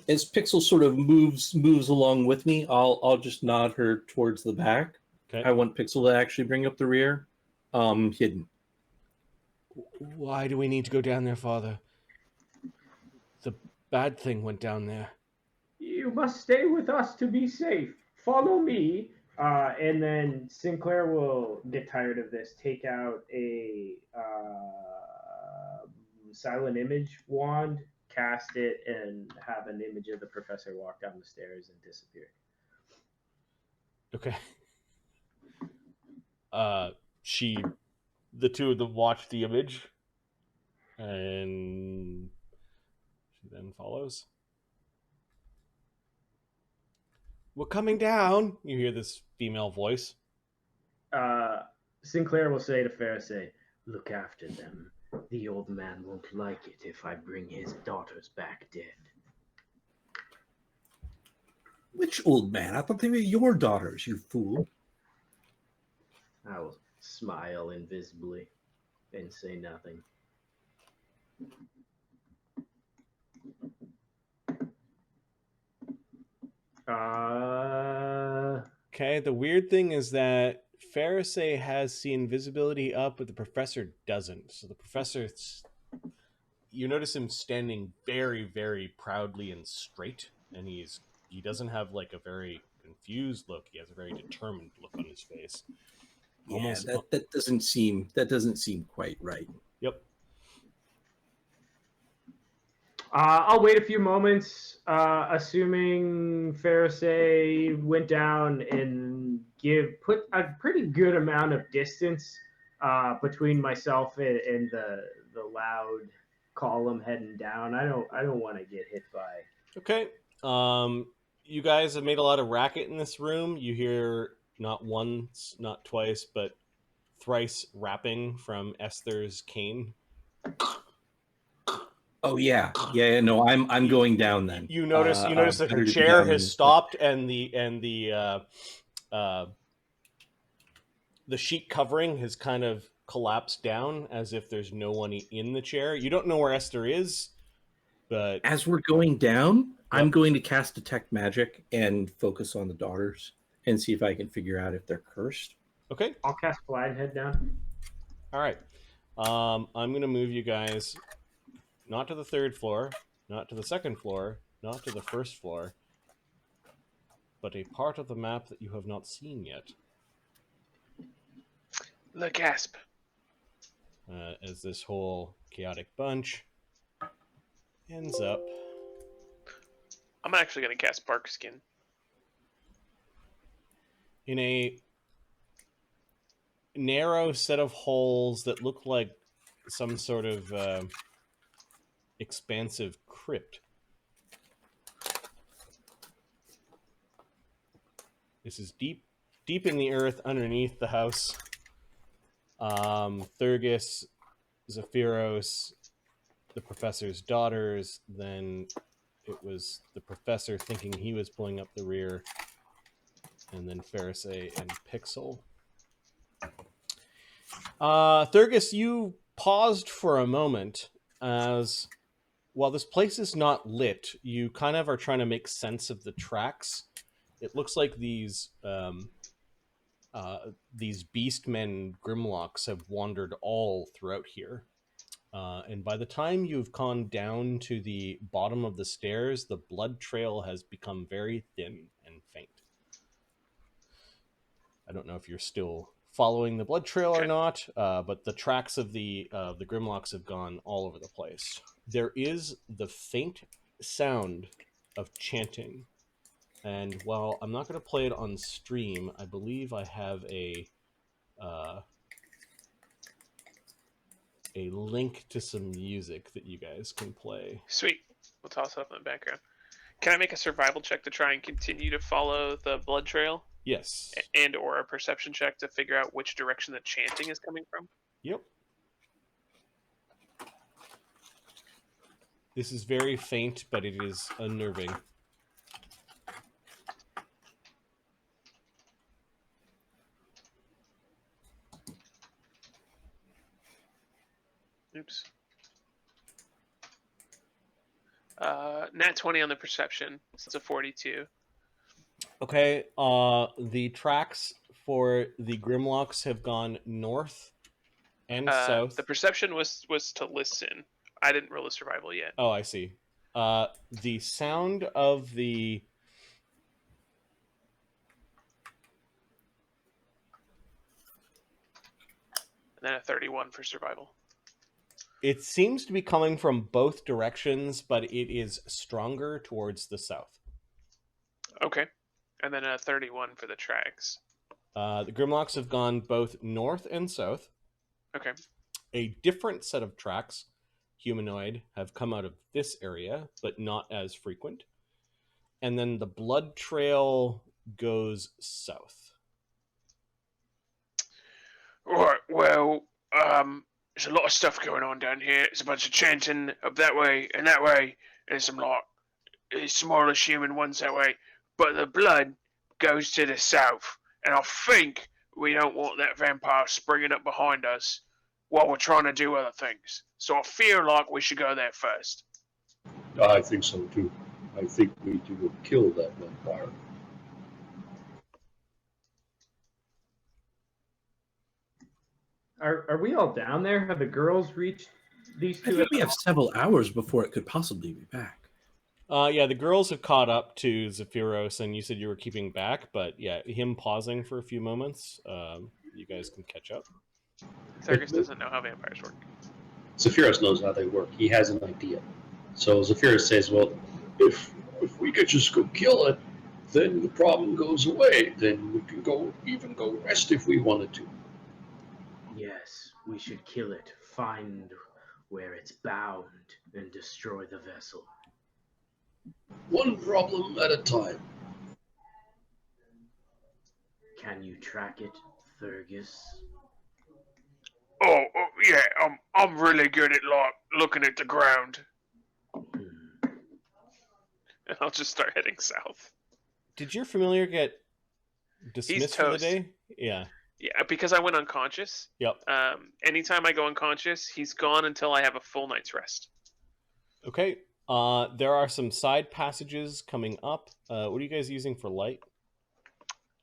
As Pixel sort of moves along with me, I'll just nod her towards the back. Okay. I want Pixel to actually bring up the rear, hidden. Why do we need to go down there, Father? The bad thing went down there. You must stay with us to be safe. Follow me. And then Sinclair will get tired of this. Take out a silent image wand, cast it, and have an image of the professor walk down the stairs and disappear. Okay. The two of them watch the image, and she then follows. We're coming down. You hear this female voice. Sinclair will say to Pharisee, "Look after them. The old man won't like it if I bring his daughters back dead." Which old man? I thought they were your daughters, you fool. I will smile invisibly and say nothing. Okay, the weird thing is that Pharisee has the invisibility up, but the professor doesn't. So the professor, you notice him standing very, very proudly and straight, and he doesn't have like a very confused look. He has a very determined look on his face. Yeah, that doesn't seem quite right. Yep. I'll wait a few moments, assuming Pharisee went down and put a pretty good amount of distance between myself and the loud column heading down. I don't want to get hit by. Okay. You guys have made a lot of racket in this room. You hear not once, not twice, but thrice rapping from Esther's cane. Oh yeah. No, I'm going down then. You notice that her better to be chair down has than- stopped, and the sheet covering has kind of collapsed down as if there's no one in the chair. You don't know where Esther is, but As we're going down, I'm Yep. going to cast Detect Magic and focus on the daughters and see if I can figure out if they're cursed. okay. I'll cast Flag Head down. All right. I'm going to move you guys not to the 3rd floor, not to the 2nd floor, not to the 1st floor, but a part of the map that you have not seen yet. The gasp. As this whole chaotic bunch ends up I'm actually going to cast Bark Skin. in a narrow set of holes that look like some sort of expansive crypt. This is deep in the earth underneath the house. Thurgus, Zephyros, the professor's daughters, then it was the professor thinking he was pulling up the rear, and then Pharisee and Pixel. Thurgus, you paused for a moment as, while this place is not lit, you kind of are trying to make sense of the tracks. It looks like these beastmen Grimlocks have wandered all throughout here. And by the time you've gone down to the bottom of the stairs, the blood trail has become very thin and faint. I don't know if you're still following the blood trail or not, but the tracks of the Grimlocks have gone all over the place. There is the faint sound of chanting. And while I'm not going to play it on stream, I believe I have a link to some music that you guys can play. Sweet. We'll toss it up in the background. Can I make a survival check to try and continue to follow the blood trail? Yes. And or a perception check to figure out which direction the chanting is coming from? Yep. This is very faint, but it is unnerving. Oops. Nat 20 on the perception. So it's a 42. Okay, the tracks for the Grimlocks have gone north and south. The perception was to listen. I didn't roll a survival yet. Oh, I see. The sound of the... And then a 31 for survival. It seems to be coming from both directions, but it is stronger towards the south. Okay. And then a 31 for the tracks. The Grimlocks have gone both north and south. Okay. A different set of tracks, humanoid, have come out of this area, but not as frequent. And then the blood trail goes south. Alright, well, there's a lot of stuff going on down here. There's a bunch of chanting up that way and that way, and some smallish human ones that way. But the blood goes to the south, and I think we don't want that vampire springing up behind us while we're trying to do other things. So I feel like we should go there first. I think so too. I think we need to go kill that vampire. Are we all down there? Have the girls reached these I two? think we have several hours before it could possibly be back. Yeah, the girls have caught up to Zephyros, and you said you were keeping back, but yeah, him pausing for a few moments, you guys can catch up. Thurgus doesn't know how vampires work. Zephyros knows how they work. He has an idea. So Zephyrus says, well, if we could just go kill it, then the problem goes away. Then we can go rest if we wanted to. Yes, we should kill it, find where it's bound, and destroy the vessel. One problem at a time. Can you track it, Thurgus? Oh, yeah, I'm really good at like looking at the ground. And I'll just start heading south. Did your familiar get dismissed for the toast. day? Yeah. Yeah, because I went unconscious. Yep. Anytime I go unconscious, he's gone until I have a full night's rest. Okay. There are some side passages coming up. What are you guys using for light?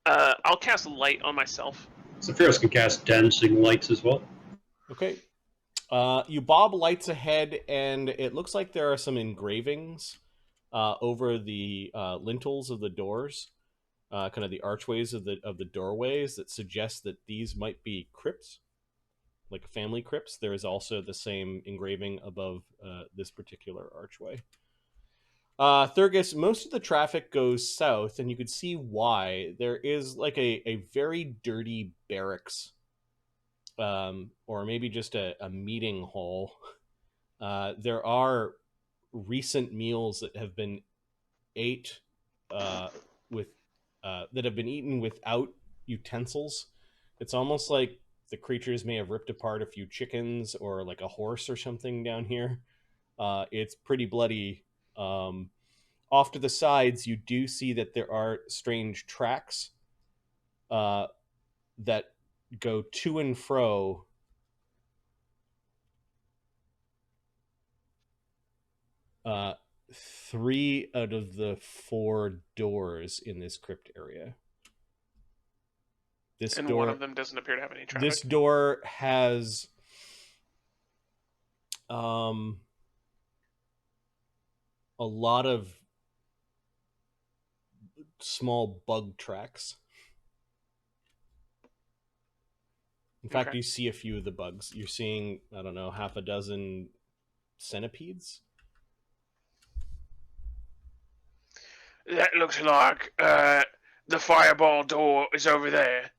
I'll cast light on myself. Zephyrus can cast dancing lights as well. Okay. You bob lights ahead, and it looks like there are some engravings over the lintels of the doors, kind of the archways of the doorways that suggest that these might be crypts, like family crypts. There is also the same engraving above this particular archway. Thurgus, most of the traffic goes south, and you could see why. There is like a very dirty barracks, or maybe just a meeting hall. There are recent meals that have been ate with that have been eaten without utensils. It's almost like the creatures may have ripped apart a few chickens or like a horse or something down here. It's pretty bloody. Off to the sides, you do see that there are strange tracks that go to and fro. Three out of the 4 doors in this crypt area. This And door, one of them doesn't appear to have any traffic. This door has a lot of small bug tracks. In fact, Okay. you see a few of the bugs. You're seeing, I don't know, half a dozen centipedes. That looks like the fireball door is over there.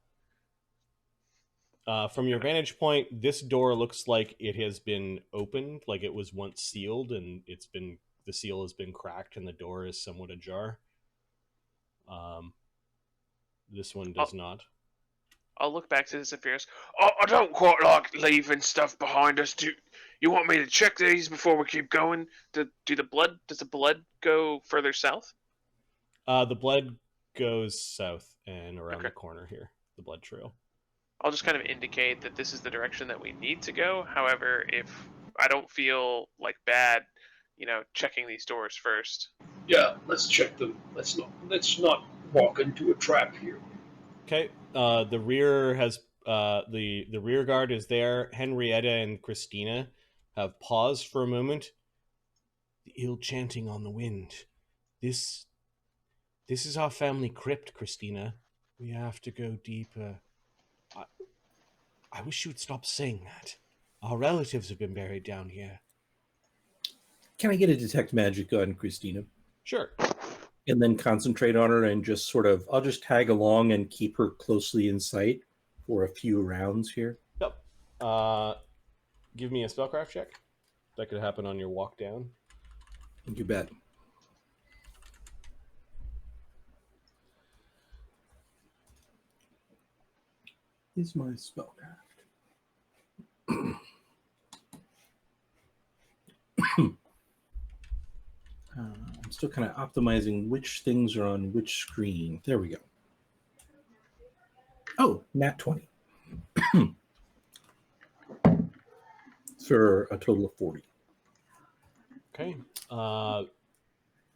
From your vantage point, this door looks like it has been opened, like it was once sealed, and the seal has been cracked, and the door is somewhat ajar. This one does not. I'll look back to the Zephyrus. I don't quite like leaving stuff behind us. Do you want me to check these before we keep going? Does the blood go further south? The blood goes south and around Okay. the corner here. The blood trail. I'll just kind of indicate that this is the direction that we need to go. However, if I don't feel like bad, checking these doors first. Yeah, let's check them. Let's not walk into a trap here. Okay. The rear has the rear guard is there. Henrietta and Christina have paused for a moment. The ill chanting on the wind. This is our family crypt, Christina. We have to go deeper. I wish you would stop saying that. Our relatives have been buried down here. Can I get a detect magic on Christina? Sure. And then concentrate on her and just I'll just tag along and keep her closely in sight for a few rounds here. Yep. Give me a spellcraft check. That could happen on your walk down. You bet. Is my spellcraft. I'm still kind of optimizing which things are on which screen. There we go. Oh, nat 20. For a total of 40. Okay.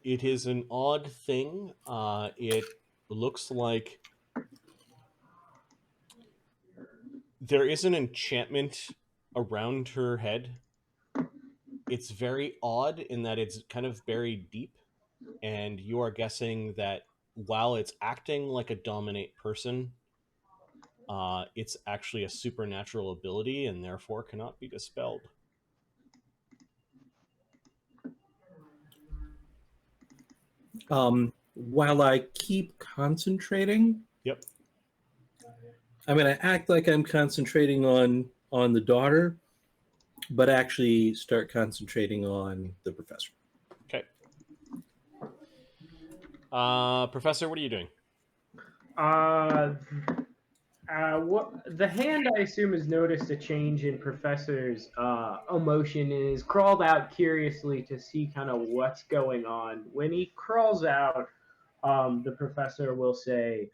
It is an odd thing. It looks like there is an enchantment around her head. It's very odd in that it's kind of buried deep, and you are guessing that while it's acting like a dominate person, it's actually a supernatural ability and therefore cannot be dispelled. While I keep concentrating, Yep. I'm going to act like I'm concentrating on the daughter, but actually start concentrating on the professor. Okay. Professor, what are you doing? What the hand I assume has noticed a change in Professor's emotion and has crawled out curiously to see kind of what's going on. When he crawls out, the Professor will say,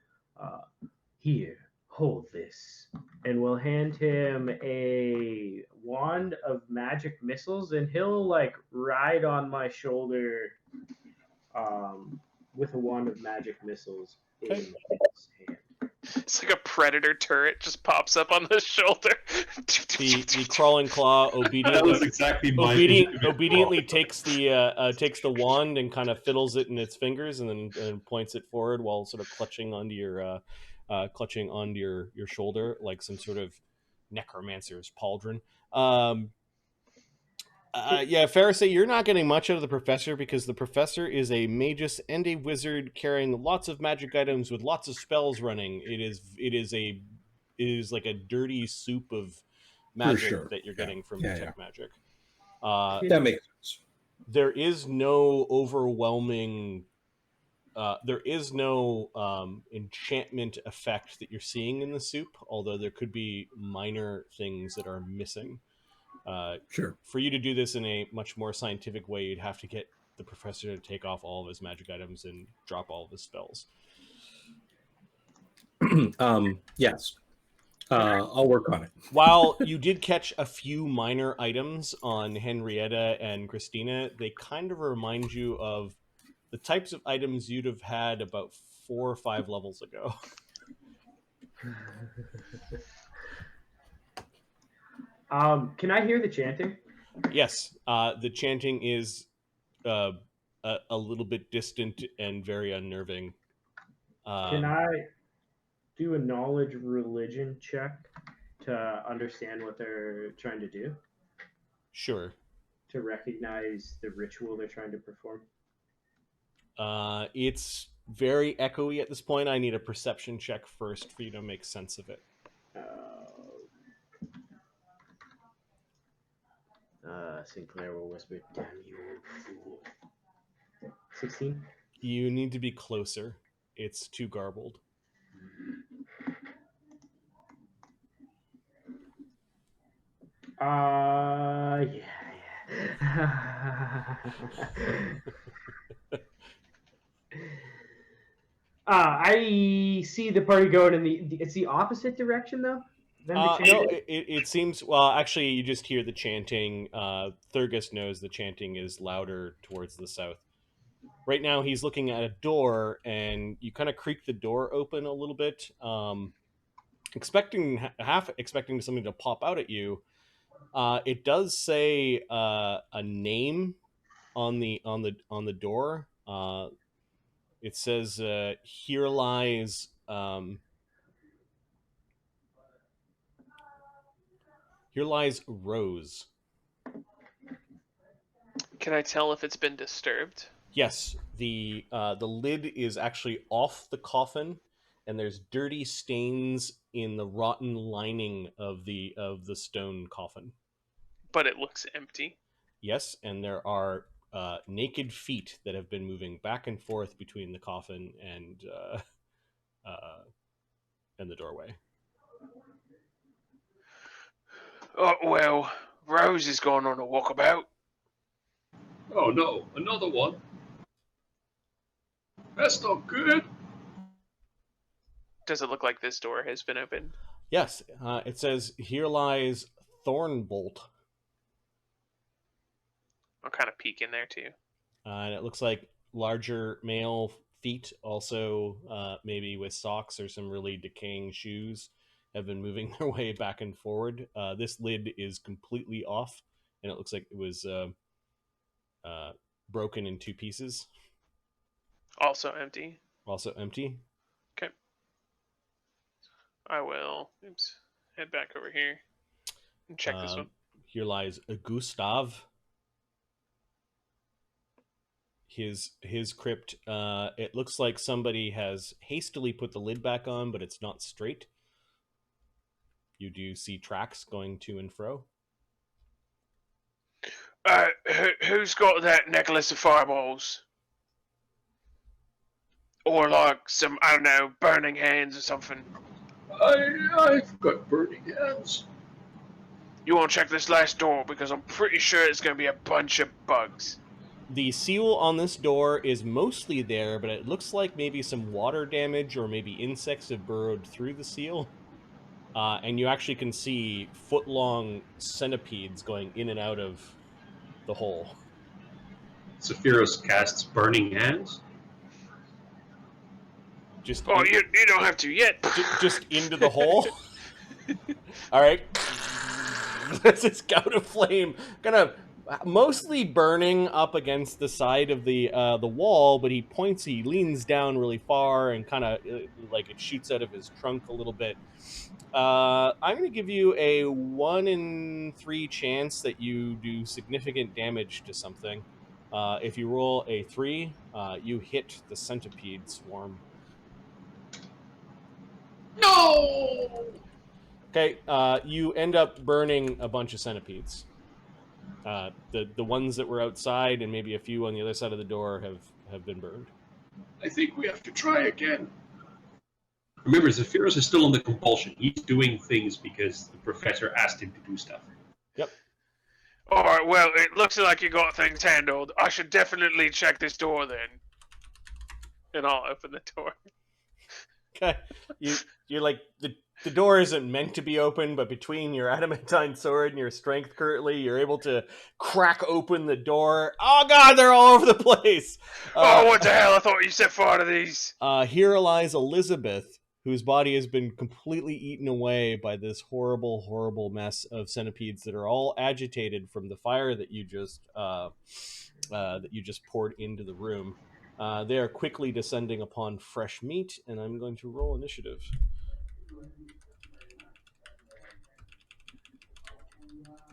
"Here, hold this," and will hand him a wand of magic missiles, and he'll like ride on my shoulder, with a wand of magic missiles in Okay. his hand. It's like a predator turret just pops up on the shoulder. The crawling claw That was obediently exactly my obediently takes the wand and kind of fiddles it in its fingers and then points it forward while sort of clutching onto your shoulder like some sort of necromancer's pauldron. Yeah, Ferris, you're not getting much out of the professor because the professor is a magus and a wizard carrying lots of magic items with lots of spells running. It is like a dirty soup of magic sure. that you're Yeah. getting from Yeah, detect magic. That makes sense. There is no overwhelming. There is no enchantment effect that you're seeing in the soup, although there could be minor things that are missing. Sure. For you to do this in a much more scientific way, you'd have to get the professor to take off all of his magic items and drop all of his spells. Yes. I'll work on it. While you did catch a few minor items on Henrietta and Christina, they kind of remind you of the types of items you'd have had about 4 or 5 levels ago. Can I hear the chanting? Yes, the chanting is a little bit distant and very unnerving. Can I do a knowledge religion check to understand what they're trying to do? Sure. To recognize the ritual they're trying to perform? It's very echoey at this point. I need a perception check first for you to make sense of it. Sinclair will whisper, "Damn you, old fool." 16? You need to be closer. It's too garbled. Yeah. I see the party going in it's the opposite direction though? No, it seems, well, actually, you just hear the chanting. Thurgus knows the chanting is louder towards the south. Right now, he's looking at a door, and you kind of creak the door open a little bit, half expecting something to pop out at you. It does say a name on the door. It says, "Here lies." Here lies Rose. Can I tell if it's been disturbed? Yes, the lid is actually off the coffin, and there's dirty stains in the rotten lining of the stone coffin. But it looks empty. Yes, and there are naked feet that have been moving back and forth between the coffin and the doorway. Oh, well, Rose is going on a walkabout. Oh no, another one. That's not good. Does it look like this door has been opened? Yes, it says, "Here lies Thornbolt." I'll kind of peek in there too. And it looks like larger male feet, also maybe with socks or some really decaying shoes, have been moving their way back and forward. This lid is completely off, and it looks like it was broken in 2 pieces. Also empty. Also empty. Okay. I will head back over here and check this one. Here lies Gustav. his crypt. It looks like somebody has hastily put the lid back on, but it's not straight. You do see tracks going to and fro. Who's got that necklace of fireballs? Or like some, I don't know, burning hands or something? I've got burning hands. You want to check this last door, because I'm pretty sure it's going to be a bunch of bugs. The seal on this door is mostly there, but it looks like maybe some water damage or maybe insects have burrowed through the seal. And you actually can see foot-long centipedes going in and out of the hole. Sephiroth casts Burning Hands. Just you don't have to yet. just into the hole. All right. That's his gout of flame, kind of mostly burning up against the side of the wall, but he leans down really far and kind of like it shoots out of his trunk a little bit. I'm going to give you a 1 in 3 chance that you do significant damage to something. If you roll a 3, you hit the centipede swarm. No! Okay, you end up burning a bunch of centipedes. The ones that were outside and maybe a few on the other side of the door have been burned. I think we have to try again. Remember, Sephiroth is still under compulsion. He's doing things because the professor asked him to do stuff. Yep. Alright, well, it looks like you got things handled. I should definitely check this door then. And I'll open the door. Okay. You're like, the door isn't meant to be open, but between your adamantine sword and your strength currently, you're able to crack open the door. Oh god, they're all over the place! What the hell? I thought you set fire to these. Here lies Elizabeth, whose body has been completely eaten away by this horrible, horrible mess of centipedes that are all agitated from the fire that you just poured into the room. They are quickly descending upon fresh meat, and I'm going to roll initiative.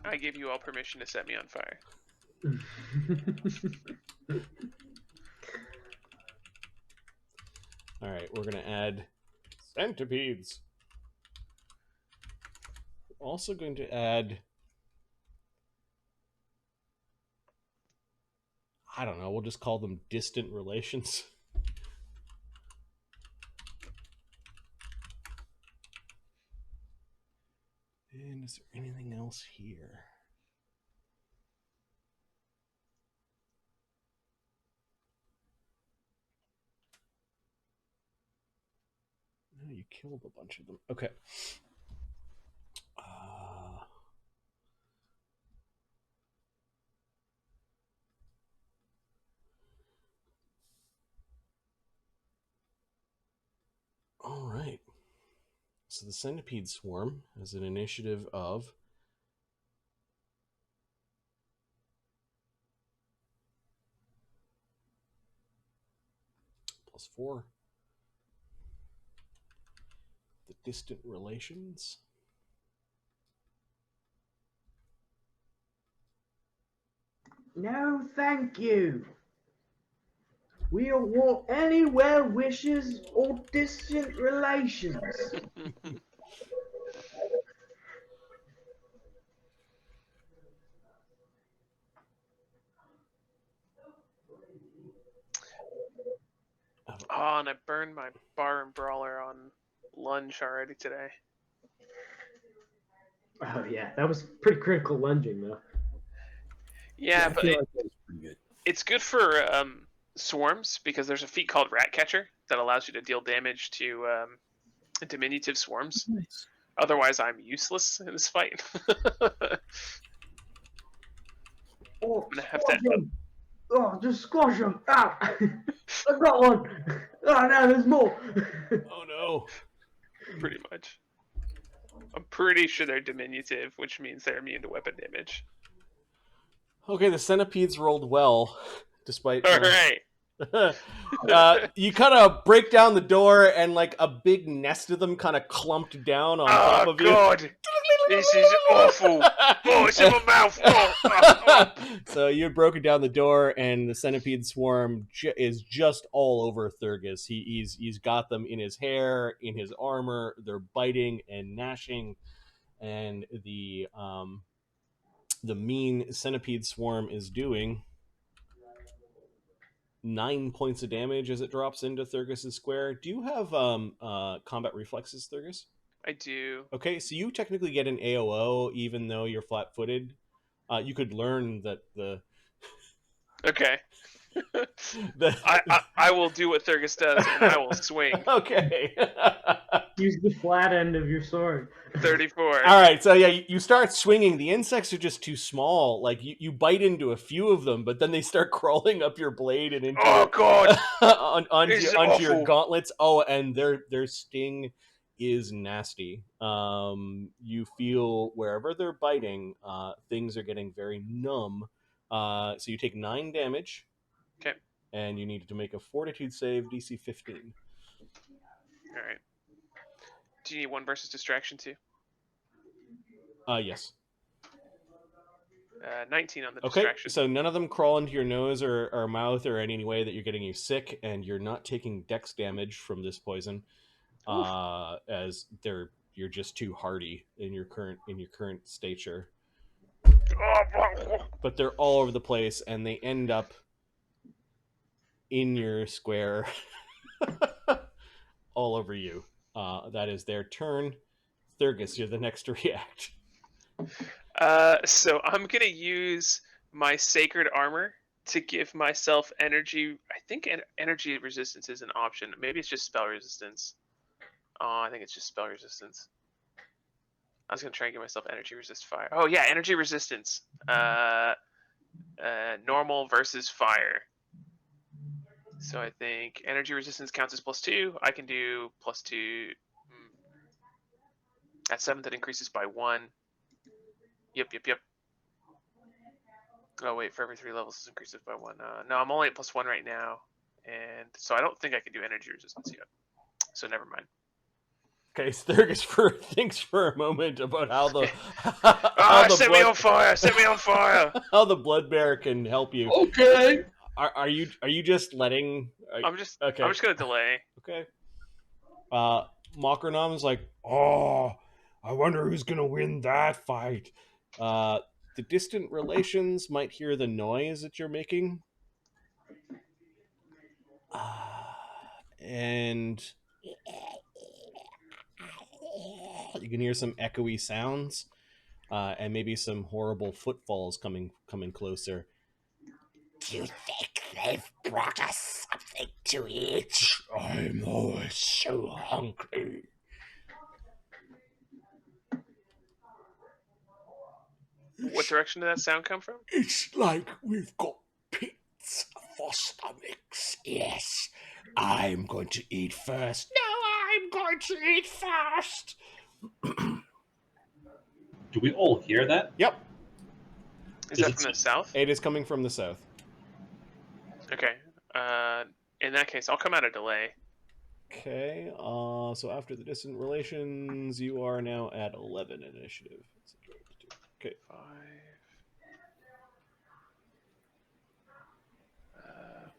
I give you all permission to set me on fire. All right, we're going to add centipedes. We're also going to add, I don't know, we'll just call them distant relations. And is there anything else here? No, you killed a bunch of them. Okay. All right. So the centipede swarm has an initiative of +4. The distant relations. No, thank you. We don't want any well wishes or distant relations. Oh, and I burned my bar and brawler on lunge already today. Oh yeah, that was pretty critical lunging though. Yeah, but like that was pretty good. it's good for swarms because there's a feat called Rat Catcher that allows you to deal damage to diminutive swarms. Nice. Otherwise, I'm useless in this fight. Oh, I'm gonna have squash to. him. Oh, just squash him. Ah, I got one. Oh no, there's more. Oh no. Pretty much. I'm pretty sure they're diminutive, which means they're immune to weapon damage. Okay, the centipedes rolled well, despite. All right. You kind of break down the door, and like a big nest of them kind of clumped down on top Oh of you. god! This is awful. Oh, it's in my mouth. So you had broken down the door, and the centipede swarm is just all over Thurgus. He's got them in his hair, in his armor. They're biting and gnashing, and the mean centipede swarm is doing 9 points of damage as it drops into Thurgus's square. Do you have combat reflexes, Thurgus? I do. Okay, so you technically get an AOO even though you're flat-footed. You could learn that the... Okay. I will do what Thurgus does, and I will swing. Okay. Use the flat end of your sword. 34. All right, so yeah, you start swinging. The insects are just too small. Like you bite into a few of them, but then they start crawling up your blade and into God, onto your gauntlets. Oh, and their sting is nasty. You feel wherever they're biting, things are getting very numb. So you take 9 damage. Okay. And you need to make a Fortitude save, DC 15. All right. Do you need 1 versus distraction too? Yes. 19 on the Okay, distraction. so none of them crawl into your nose or mouth or any way that you're getting you sick, and you're not taking dex damage from this poison, as you're just too hardy in your current stature. But they're all over the place, and they end up in your square, all over you. That is their turn. Thurgus, you're the next to react. So I'm gonna use my sacred armor to give myself energy. I think energy resistance is an option. Maybe it's just spell resistance. Oh, I think it's just spell resistance. I was gonna try and give myself energy resist fire. Oh yeah, energy resistance. Normal versus fire. So I think energy resistance counts as +2. I can do +2. At 7, that increases by 1. Yep. Oh wait, for every 3 levels it increases by 1. No, I'm only at +1 right now, and so I don't think I can do energy resistance yet. So never mind. Okay, Thurgus thinks for a moment about how the set me on fire! Set me on fire! How the blood bear can help you. Okay. Are you just letting? I'm just okay. I'm just gonna delay. Okay. Mokronom's like, Oh, I wonder who's gonna win that fight. the distant relations might hear the noise that you're making. And you can hear some echoey sounds, and maybe some horrible footfalls coming closer. Do you think they've brought us something to eat? I'm always so hungry. What direction did that sound come from? It's like we've got pits for stomachs. Yes, I'm going to eat first. No, I'm going to eat first. Do we all hear that? Yep, Is that from the south? it is coming from the south. Okay. In that case, I'll come out of delay. Okay, so after the distant relations, you are now at 11 initiative. Okay. 5.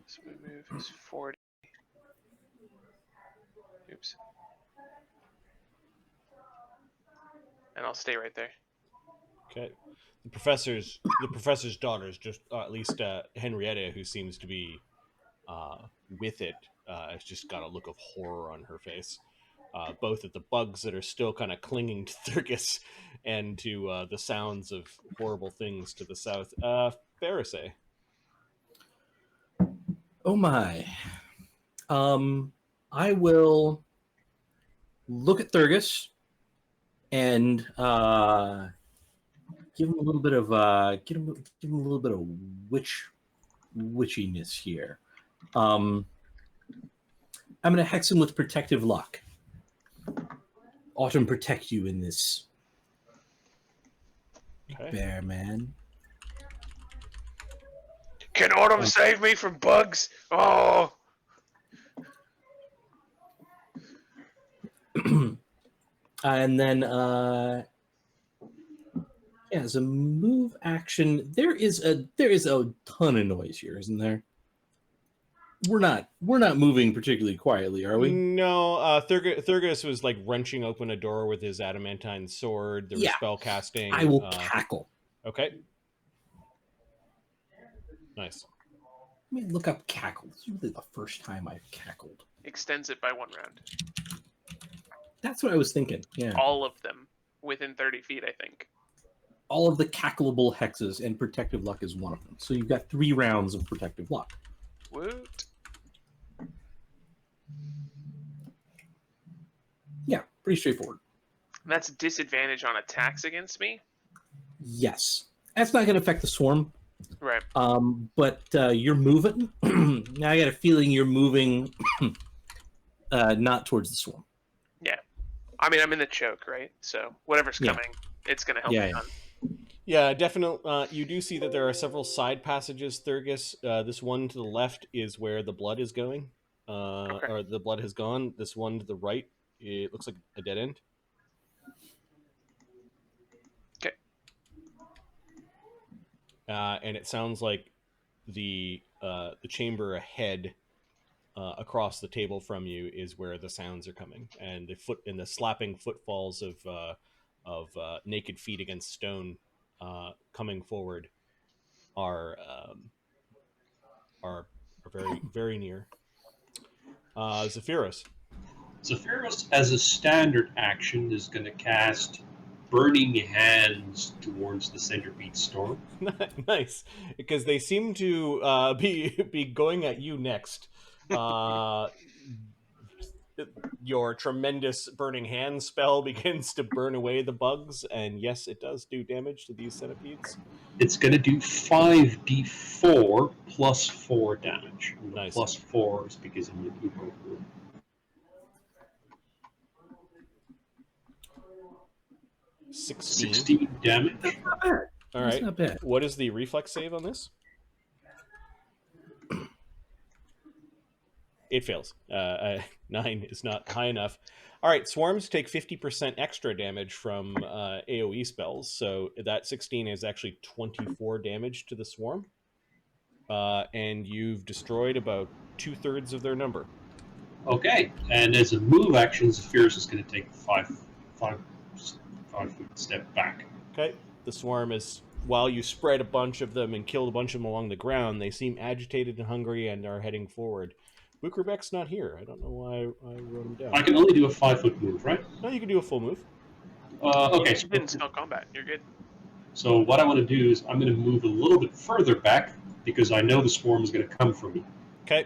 So my move is 40. Oops. And I'll stay right there. Okay. The professor's daughter's just, at least Henrietta, who seems to be with it, has just got a look of horror on her face. Both at the bugs that are still kind of clinging to Thurgus and to the sounds of horrible things to the south. Pharisee. Oh my. I will look at Thurgus and give him a little bit of give him a little bit of witchiness here. I'm gonna hex him with protective luck. Autumn protect you in this, Okay. bear man. Can Autumn save me from bugs? Oh! And then Yeah, as a move action, there is a ton of noise here, isn't there? We're not moving particularly quietly, are we? No, Thurgus was like wrenching open a door with his adamantine sword. There was Yeah. spell casting. I will cackle. Okay. Nice. Let me look up cackle. This is really the first time I've cackled. Extends it by 1 round. That's what I was thinking. Yeah. All of them within 30 feet, I think. All of the cackleable hexes, and protective luck is one of them. So you've got 3 rounds of protective luck. Woot. Yeah, pretty straightforward. And that's a disadvantage on attacks against me. Yes. That's not going to affect the swarm. Right. But you're moving. Now I got a feeling you're moving not towards the swarm. Yeah. I mean, I'm in the choke, right? So whatever's Yeah. coming, it's going to help me on. Yeah, definitely. You do see that there are several side passages, Thurgus. This one to the left is where the blood is going, or the blood has gone. This one to the right, it looks like a dead end. Okay. And it sounds like the chamber ahead, across the table from you, is where the sounds are coming, and the slapping footfalls of naked feet against stone coming forward are very very near. Zephyros. Zephyros, as a standard action, is going to cast Burning Hands towards the centipede storm. Nice, because they seem to be going at you next. Your tremendous burning hand spell begins to burn away the bugs, and yes, it does do damage to these centipedes. It's going to do 5d4 plus 4 damage. And the Nice. plus 4 is because I'm an eco. 16 damage. That's not bad. All That's right. not bad. What is the reflex save on this? It fails. 9 is not high enough. All right, swarms take 50% extra damage from AoE spells, so that 16 is actually 24 damage to the swarm. And you've destroyed about 2/3 of their number. Okay, and as a move action, Zephyros is going to take 5 foot step back. Okay, the swarm is, while you spread a bunch of them and killed a bunch of them along the ground, they seem agitated and hungry and are heading forward. Bukrebek's not here. I don't know why I wrote him down. I can only do a 5-foot move, right? No, you can do a full move. Okay, You didn't spell combat. You're good. so what I want to do is I'm going to move a little bit further back because I know the swarm is going to come for me. Okay.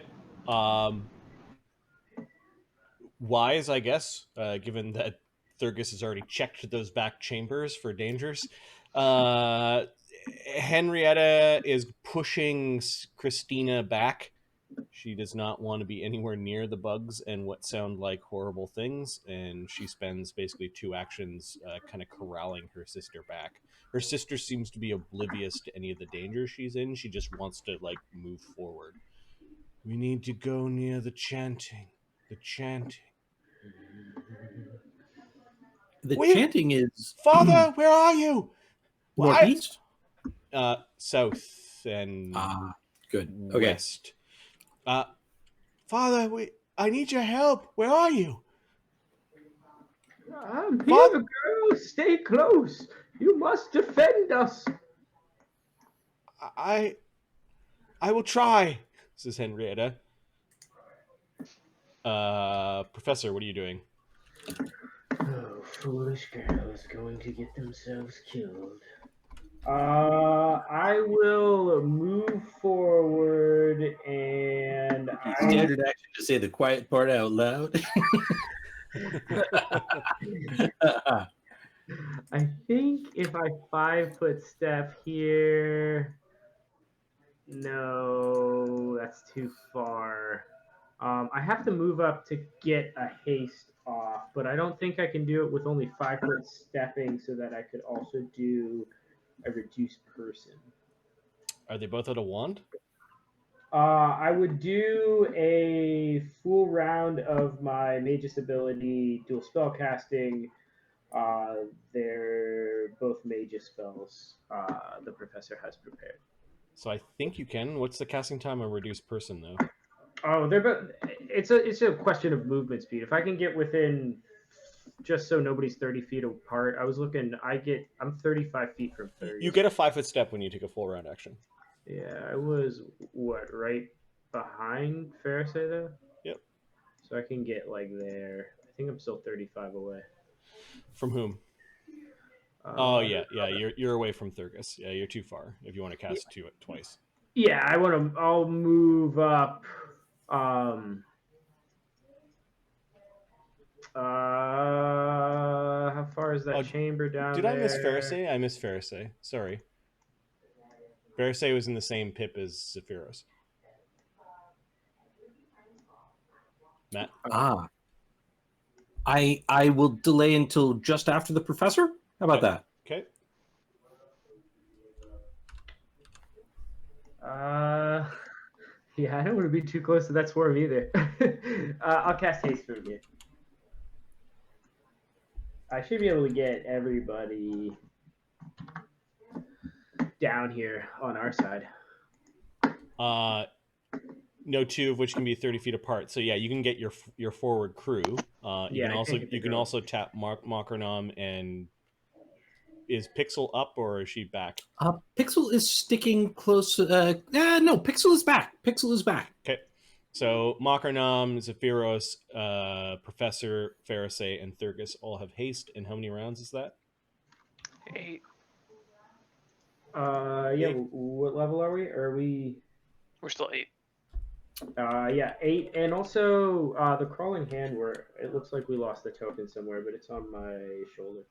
Wise, I guess, given that Thurgus has already checked those back chambers for dangers. Henrietta is pushing Christina back. She does not want to be anywhere near the bugs and what sound like horrible things, and she spends basically 2 actions kind of corralling her sister back. Her sister seems to be oblivious to any of the danger she's in. She just wants to, like, move forward. We need to go near the chanting. The chanting. The chanting is... Father, where are you? Northeast? South and good. Okay. west. Father, I need your help. Where are you? I'm here, girl. Stay close. You must defend us. I will try, says Henrietta. Professor, what are you doing? Oh, foolish girls going to get themselves killed. I will move forward and Standard action to say the quiet part out loud. I think if I 5-foot step here, no, that's too far. I have to move up to get a haste off, but I don't think I can do it with only 5-foot stepping, so that I could also do a reduced person. Are they both out of wand? I would do a full round of my Magus ability, dual spell casting. They're both mage contagious spells the professor has prepared. So I think you can. What's the casting time on reduced person though? Oh, it's a question of movement speed. If I can get within, just so nobody's 30 feet apart, I was looking. I'm 35 feet from 30. You get a 5-foot step when you take a full round action. Yeah, I was right behind Pharisee though. Yep. So I can get like there. I think I'm still 35 away. From whom? Oh yeah. You're away from Thurgus. Yeah, you're too far if you want to cast twice. Yeah, I'll move up. How far is that chamber down Did there? I miss Pharisee? I missed Pharisee. Sorry. Pharisee was in the same pip as Zephyros. Matt? I will delay until just after the professor. How about that? Okay. Yeah, I don't want to be too close to that swarm either. I'll cast haste from here. I should be able to get everybody down here on our side. No, two of which can be 30 feet apart. So yeah, you can get your forward crew. You can also tap Mockernam. And is Pixel up or is she back? Pixel is sticking close. No, Pixel is back. Pixel is back. Okay. So Mockernam, Zephyros, Professor, Pharisee, and Thurgus all have haste. And how many rounds is that? 8. Yeah. What level are we? We're still 8. Yeah, 8. And also the crawling hand, where it looks like we lost the token somewhere, but it's on my shoulder.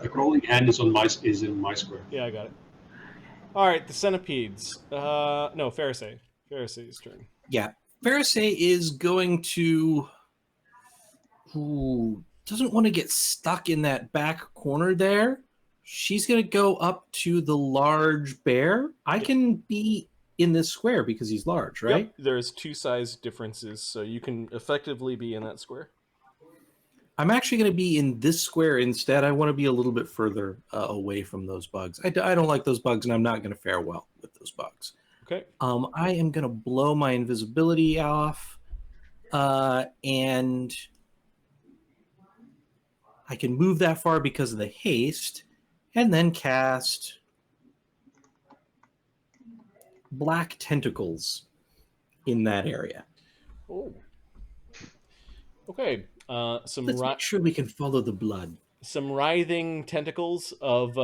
The crawling hand is in my square. Yeah, I got it. All right, the centipedes. No, Pharisee. Pharisee's turn. Yeah, Pharisee is going to. Doesn't want to get stuck in that back corner there. She's going to go up to the large bear. I can be in this square because he's large, right? Yep, there's 2 size differences, so you can effectively be in that square. I'm actually going to be in this square instead. I want to be a little bit further away from those bugs. I don't like those bugs, and I'm not going to fare well with those bugs. Okay. I am going to blow my invisibility off, and I can move that far because of the haste, and then cast black tentacles in that area. Oh. Okay. Let's make sure we can follow the blood. Some writhing tentacles of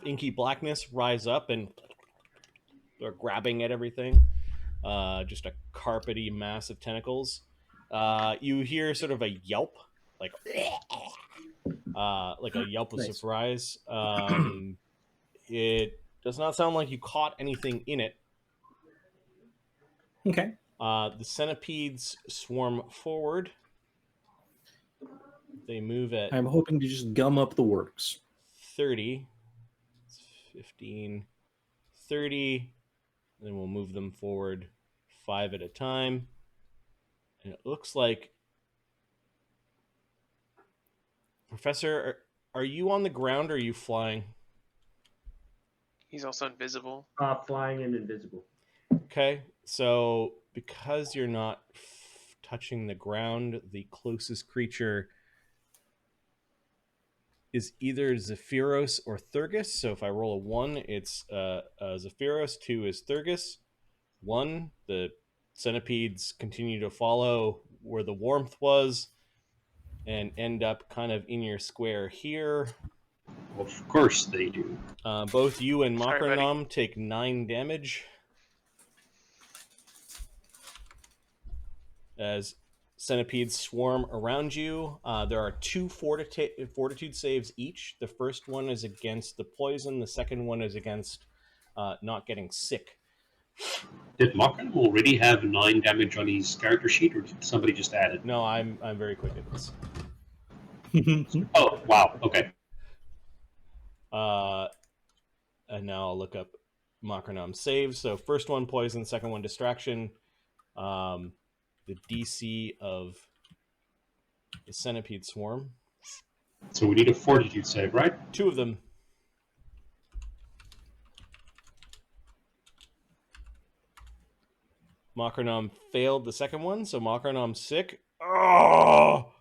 inky blackness rise up and they're grabbing at everything. Just a carpety mass of tentacles. You hear sort of a yelp, like a yelp of surprise. It does not sound like you caught anything in it. Okay. The centipedes swarm forward. They move at... I'm hoping to just gum up the works. 30. 15. 30. Then we'll move them forward 5 at a time. And it looks like... Professor, are you on the ground or are you flying? He's also invisible. Flying and invisible. Okay, so because you're not touching the ground, the closest creature is either Zephyros or Thurgus. So if I roll a 1, it's Zephyros. 2 is Thurgus. 1, the centipedes continue to follow where the warmth was and end up kind of in your square here. Of course they do. Both you and Mockernam take 9 damage. As centipedes swarm around you. There are 2 fortitude saves each. The first one is against the poison. The second one is against not getting sick. Did Mockern already have 9 damage on his character sheet, or did somebody just add it? No, I'm very quick at this. Oh, wow. Okay. And now I'll look up Mockernam saves. So first one poison, second one distraction. The DC of the centipede swarm. So we need a fortitude save, right? 2 of them. Makarnam failed the second one, so Makarnam's sick. Oh,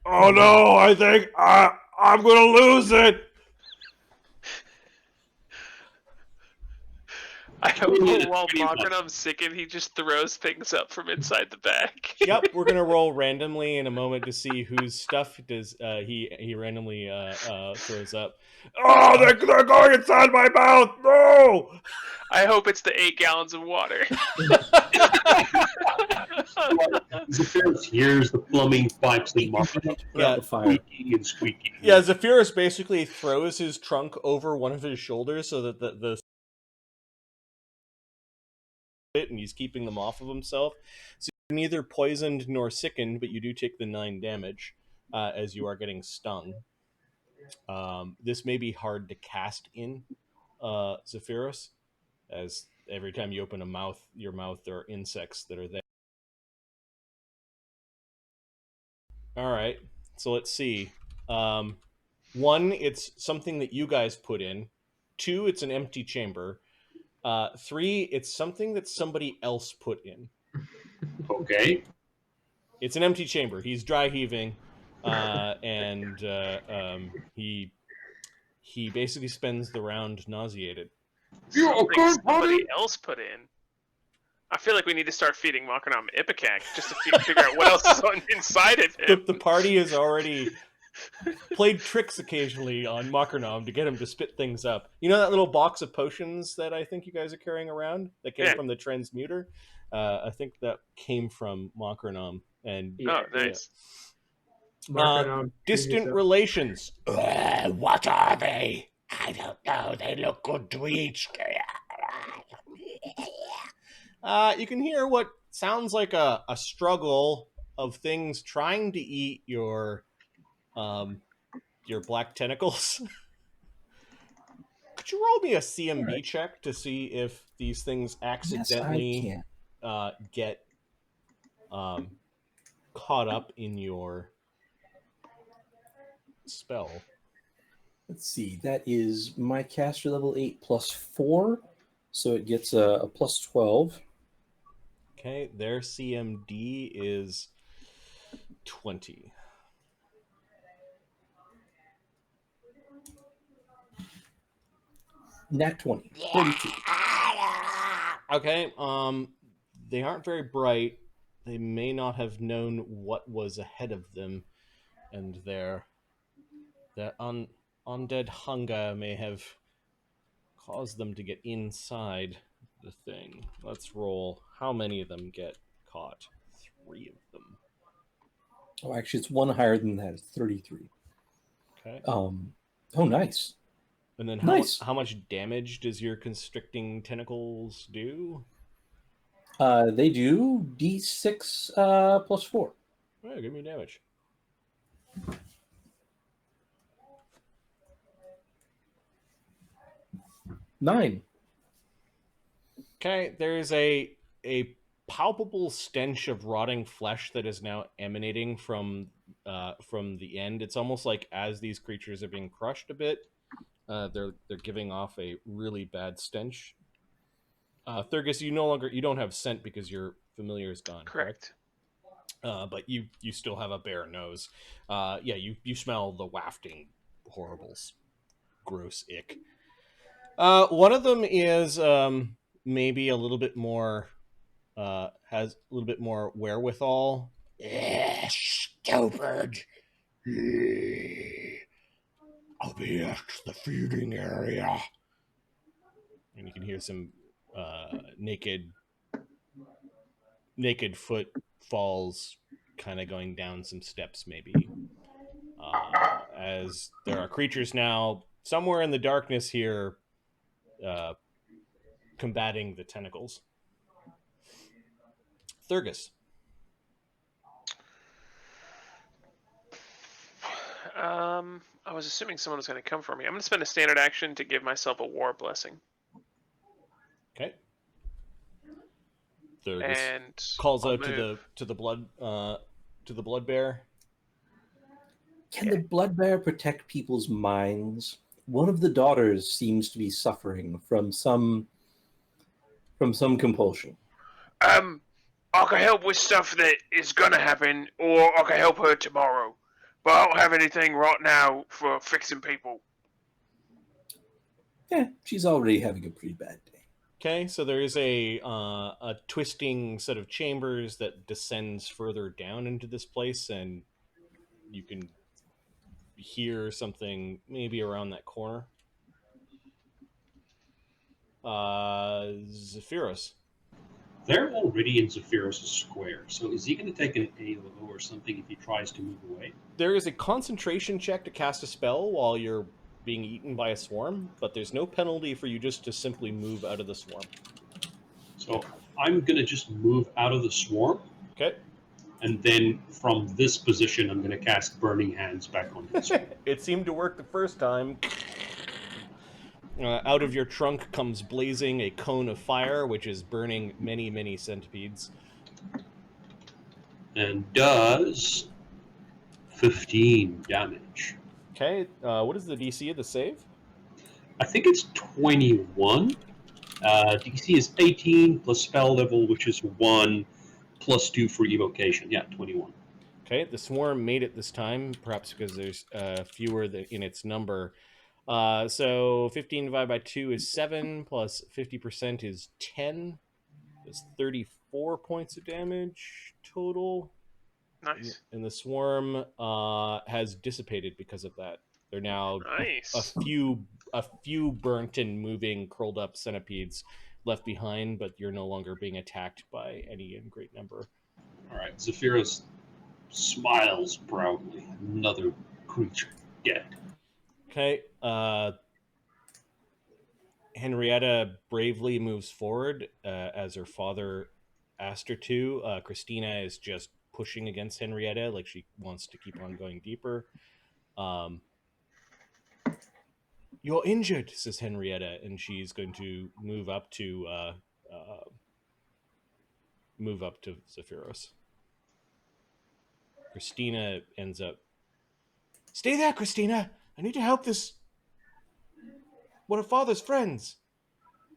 oh no! I think I'm gonna lose it. I hope while Makarnam's sickened, he just throws things up from inside the bag. Yep, we're gonna roll randomly in a moment to see whose stuff does he randomly throws up. Oh, they're going inside my mouth. No. I hope it's the 8 gallons of water. Zephyrus hears the plumbing pipes leak Yeah. squeaking and squeaking. Yeah, Zephyrus basically throws his trunk over one of his shoulders so that the and he's keeping them off of himself. So you're neither poisoned nor sickened, but you do take the 9 damage as you are getting stung. This may be hard to cast in Zephyrus, as every time you open your mouth, there are insects that are there. All right, so let's see. 1, it's something that you guys put in. 2, it's an empty chamber. 3, it's something that somebody else put in. Okay. It's an empty chamber. He's dry heaving, and he basically spends the round nauseated. Something somebody else put in. I feel like we need to start feeding Makarnam Ipecac just to figure out what else is on inside of him. The party has already played tricks occasionally on Makarnam to get him to spit things up. You know that little box of potions that I think you guys are carrying around that came from the transmuter? I think that came from Makarnam. And nice. Distant relations. What are they? I don't know. They look good to eat. You can hear what sounds like a struggle of things trying to eat your black tentacles. Could you roll me a CMB check to see if these things accidentally get caught up in your spell? Let's see. That is my caster level 8 plus 4, so it gets a plus 12. Okay, their CMD is 20. Nat 20. 32. Okay, they aren't very bright. They may not have known what was ahead of them, and their undead hunger may have caused them to get inside the thing. Let's roll. How many of them get caught? 3 of them. Oh, actually, it's one higher than that. It's 33. Okay. Oh, nice. And then how much damage does your constricting tentacles do? They do D6 plus 4. Oh, give me damage. Nine. Okay, there's a palpable stench of rotting flesh that is now emanating from the end. It's almost like as these creatures are being crushed a bit, they're giving off a really bad stench. Thurgus, you don't have scent because your familiar is gone. Correct. But you still have a bare nose. You smell the wafting, horrible, gross ick. One of them is maybe a little bit more, has a little bit more wherewithal. Stupid. I'll be at the feeding area. And you can hear some naked foot falls kind of going down some steps maybe. As there are creatures now somewhere in the darkness here combating the tentacles. Thurgus. I was assuming someone was going to come for me. I'm going to spend a standard action to give myself a war blessing. Okay. Thurgus And calls I'll out move. to the blood bear. Can the blood bear protect people's minds? One of the daughters seems to be suffering from some compulsion. I can help with stuff that is gonna happen, or I can help her tomorrow. But I don't have anything right now for fixing people. Yeah, she's already having a pretty bad day. Okay, so there is a twisting set of chambers that descends further down into this place, and you can hear something maybe around that corner. Zephyros. They're already in Zephyros' square, so is he going to take an AOO or something if he tries to move away? There is a concentration check to cast a spell while you're being eaten by a swarm, but there's no penalty for you just to simply move out of the swarm. So I'm going to just move out of the swarm. Okay. And then from this position, I'm going to cast Burning Hands back on this one. It seemed to work the first time. Out of your trunk comes blazing a cone of fire, which is burning many, many centipedes. And does 15 damage. Okay, what is the DC of the save? I think it's 21. DC is 18 plus spell level, which is 1, plus 2 for evocation. Yeah, 21. Okay, the swarm made it this time, perhaps because there's fewer in its number. So 15 divided by 2 is 7, plus 50% is 10. That's 34 points of damage total. Nice. And the swarm has dissipated because of that. They're now Nice. a few burnt and moving, curled up centipedes left behind, but you're no longer being attacked by any in great number. All right, Zephyros smiles proudly. Another creature dead. Okay. Henrietta bravely moves forward as her father asked her to. Christina is just pushing against Henrietta, like she wants to keep on going deeper. You're injured, says Henrietta, and she's going to move up to Zephyros. Christina ends up. Stay there, Christina. I need to help this. One of Father's friends.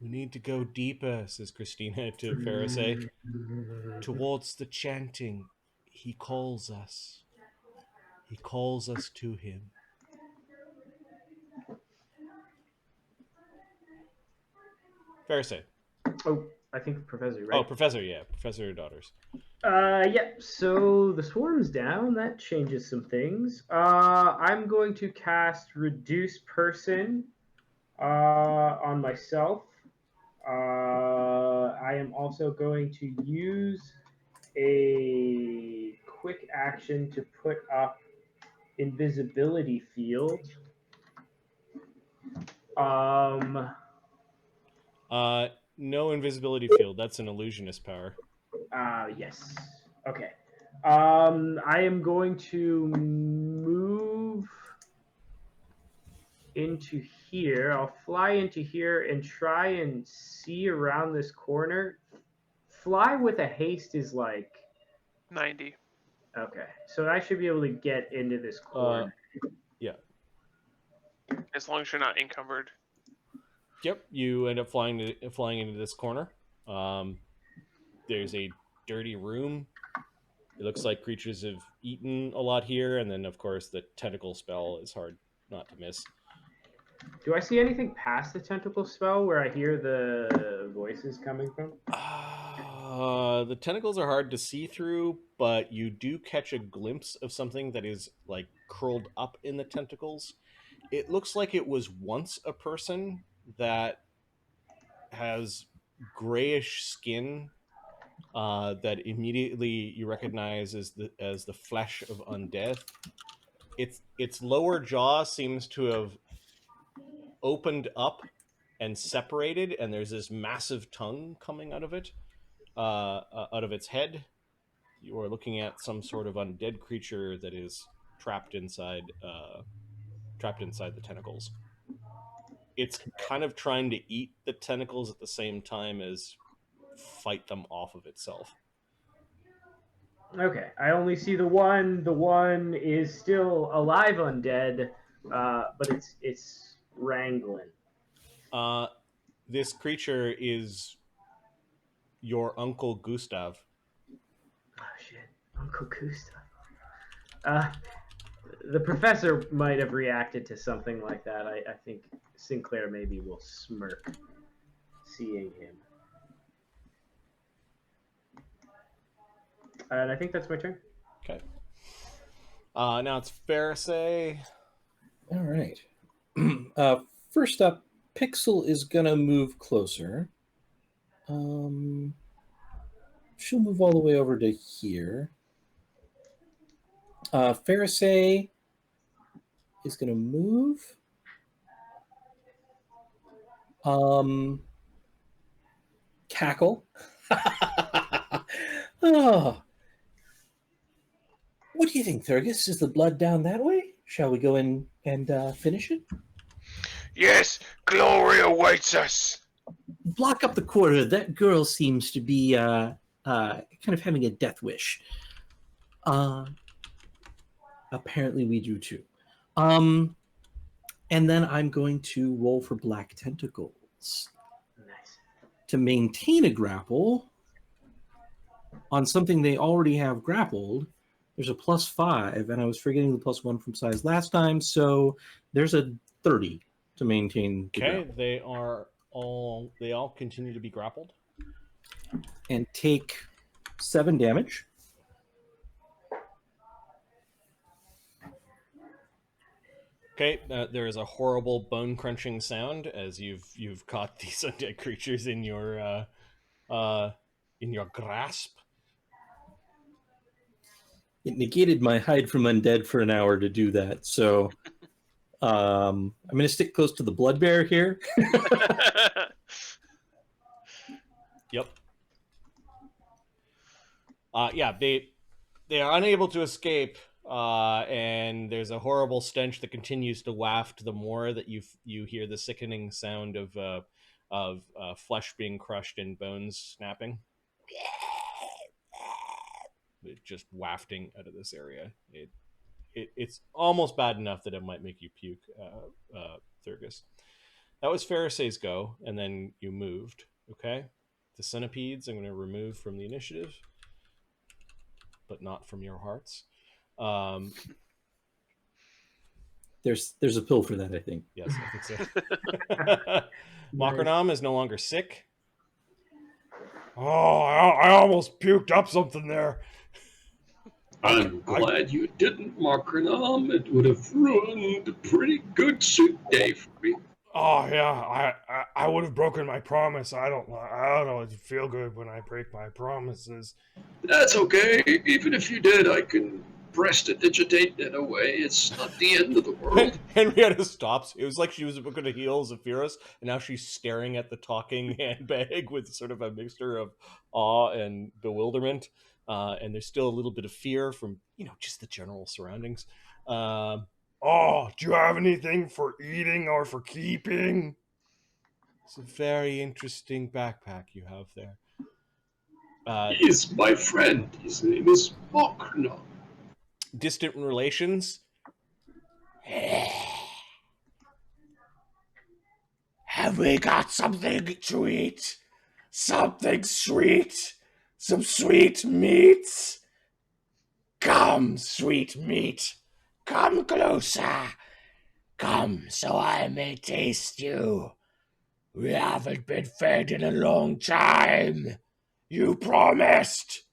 We need to go deeper, says Christina to Pharisee. Towards the chanting. He calls us. He calls us to him. Pharisee. Oh, I think Professor, right? Oh, Professor, yeah. Professor daughters. Yeah, so the swarm's down. That changes some things. I'm going to cast Reduce Person on myself. I am also going to use a quick action to put up Invisibility Field. No invisibility field. That's an illusionist power. Yes. Okay. I am going to move into here. I'll fly into here and try and see around this corner. Fly with a haste is like 90. Okay, so I should be able to get into this corner. Yeah. As long as you're not encumbered. Yep, you end up flying into this corner. There's a dirty room. It looks like creatures have eaten a lot here, and then of course the tentacle spell is hard not to miss. Do I see anything past the tentacle spell where I hear the voices coming from? The tentacles are hard to see through, but you do catch a glimpse of something that is like curled up in the tentacles. It looks like it was once a person that has grayish skin that immediately you recognize as the flesh of undead. Its lower jaw seems to have opened up and separated, and there's this massive tongue coming out of it, out of its head. You are looking at some sort of undead creature that is trapped inside the tentacles. It's kind of trying to eat the tentacles at the same time as fight them off of itself. Okay, I only see the one. The one is still alive, undead, but it's wrangling. This creature is your Uncle Gustav. Oh shit, Uncle Gustav. The professor might have reacted to something like that. I think Sinclair maybe will smirk seeing him. And I think that's my turn. Okay. Now it's Pharisee. All right. First up, Pixel is gonna move closer. She'll move all the way over to here. Pharisee is gonna move. Cackle. Oh. What do you think, Thurgus? Is the blood down that way? Shall we go in and finish it? Yes, glory awaits us. Block up the corridor. That girl seems to be kind of having a death wish. Apparently we do too. And then I'm going to roll for black tentacles. Nice. To maintain a grapple on something they already have grappled, there's a +5, and I was forgetting the +1 from size last time, so there's a 30 to maintain the Okay, grapple. they all continue to be grappled. And take 7 damage. Okay, there is a horrible bone crunching sound as you've caught these undead creatures in your grasp. It negated my hide from undead for an hour to do that, so I'm going to stick close to the blood bear here. Yep. Yeah, they are unable to escape, and there's a horrible stench that continues to waft the more that you hear the sickening sound of flesh being crushed and bones snapping. Just wafting out of this area. It's almost bad enough that it might make you puke, Thurgus. That was Pharisee's go, and then you moved. Okay, the centipedes I'm going to remove from the initiative, but not from your hearts. There's a pill for that, I think. Yes, I think so. Makranam is no longer sick. Oh, I almost puked up something there. I'm glad you didn't, Makranam. It would have ruined a pretty good suit day for me. Oh yeah, I would have broken my promise. I don't know. Feel good when I break my promises. That's okay. Even if you did, I can prestidigitate it away. It's not the end of the world. Henrietta stops. It was like she was going to heal Zephyrus, and now she's staring at the talking handbag with sort of a mixture of awe and bewilderment. And there's still a little bit of fear from, just the general surroundings. Oh, do you have anything for eating or for keeping? It's a very interesting backpack you have there. He's my friend. His name is Makranam. Distant relations. Have we got something to eat? Something sweet? Some sweet meat? Come, sweet meat. Come closer. Come so I may taste you. We haven't been fed in a long time. You promised.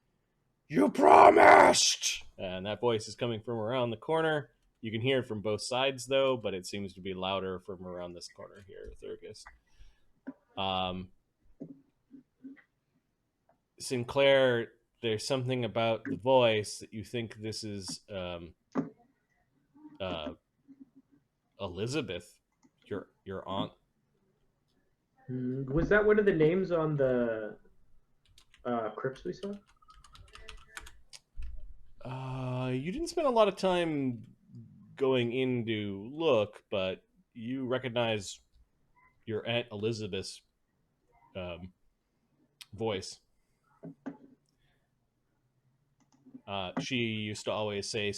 You promised. And that voice is coming from around the corner. You can hear it from both sides, though, but it seems to be louder from around this corner here, Thurgus. Sinclair, there's something about the voice that you think this is Elizabeth, your aunt. Was that one of the names on the crypts we saw? You didn't spend a lot of time going in to look, but you recognize your Aunt Elizabeth's voice. She used to always say,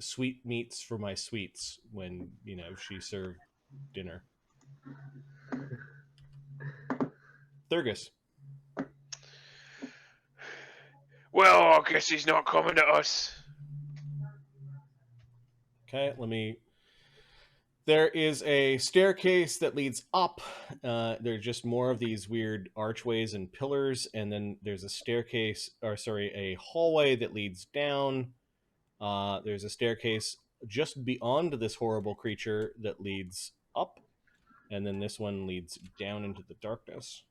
"Sweet meats for my sweets" when she served dinner. Thurgus. Well, I guess he's not coming to us. Okay, there is a staircase that leads up. There's just more of these weird archways and pillars, and then there's a hallway that leads down. There's a staircase just beyond this horrible creature that leads up, and then this one leads down into the darkness.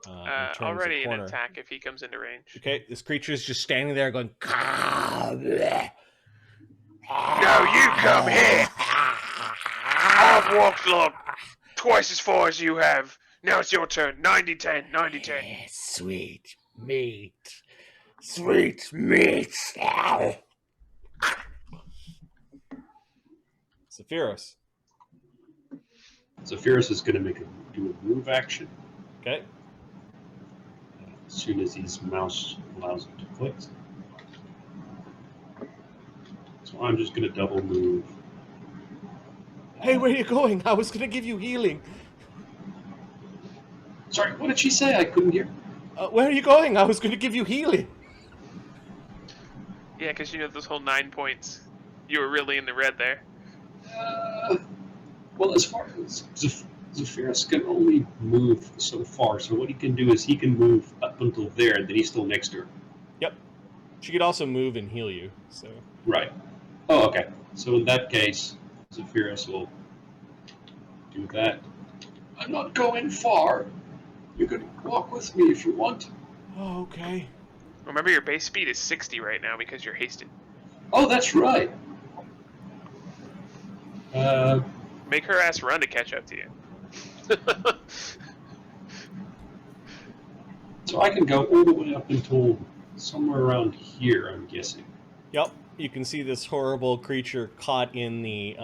And turns Already a an corner. attack if he comes into range. Okay, this creature is just standing there going, No, you come here. I've walked like twice as far as you have. Now it's your turn. 90-10, 90-10. Sweet meat. Sweet meat. Ow. Sephiroth. Sephiroth is going to do a move action Okay. as soon as his mouse allows him to click. So I'm just going to double move. Hey, where are you going? I was going to give you healing. Sorry, what did she say? I couldn't hear. Where are you going? I was going to give you healing. Yeah, because those whole 9 points. You were really in the red there. Well, as far as Sephiroth can only move so far, so what he can do is he can move up until there, and then he's still next to her. Yep. She could also move and heal you. So. Right. Oh, okay. So in that case, Sephiroth will do that. I'm not going far. You can walk with me if you want. Oh, okay. Remember, your base speed is 60 right now because you're hasted. Oh, that's right. Make her ass run to catch up to you. So I can go all the way up until somewhere around here, I'm guessing. Yep. You can see this horrible creature caught in the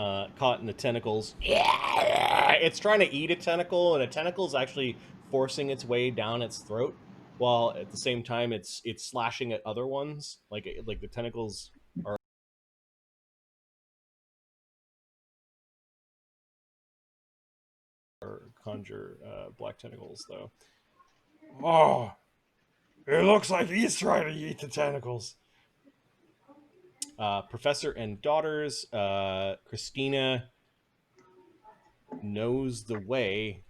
tentacles. It's trying to eat a tentacle, and a tentacle is actually forcing its way down its throat, while at the same time it's slashing at other ones. Like the tentacles are. Conjure black tentacles, though. Oh, it looks like he's trying to eat the tentacles. Professor and daughters. Christina knows the way,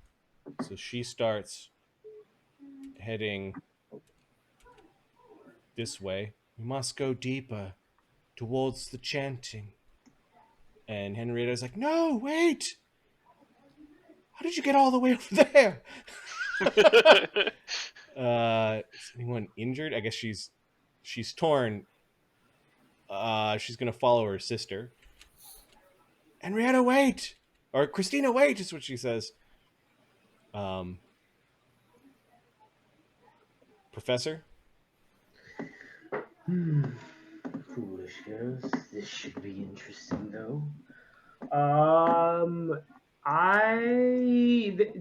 so she starts heading this way. We must go deeper towards the chanting. And Henrietta's like, "No, wait! How did you get all the way over there?" Is anyone injured? I guess she's torn. She's gonna follow her sister. Henrietta, wait! Or Christina, wait! Is what she says. Professor. Foolish girls. This should be interesting, though.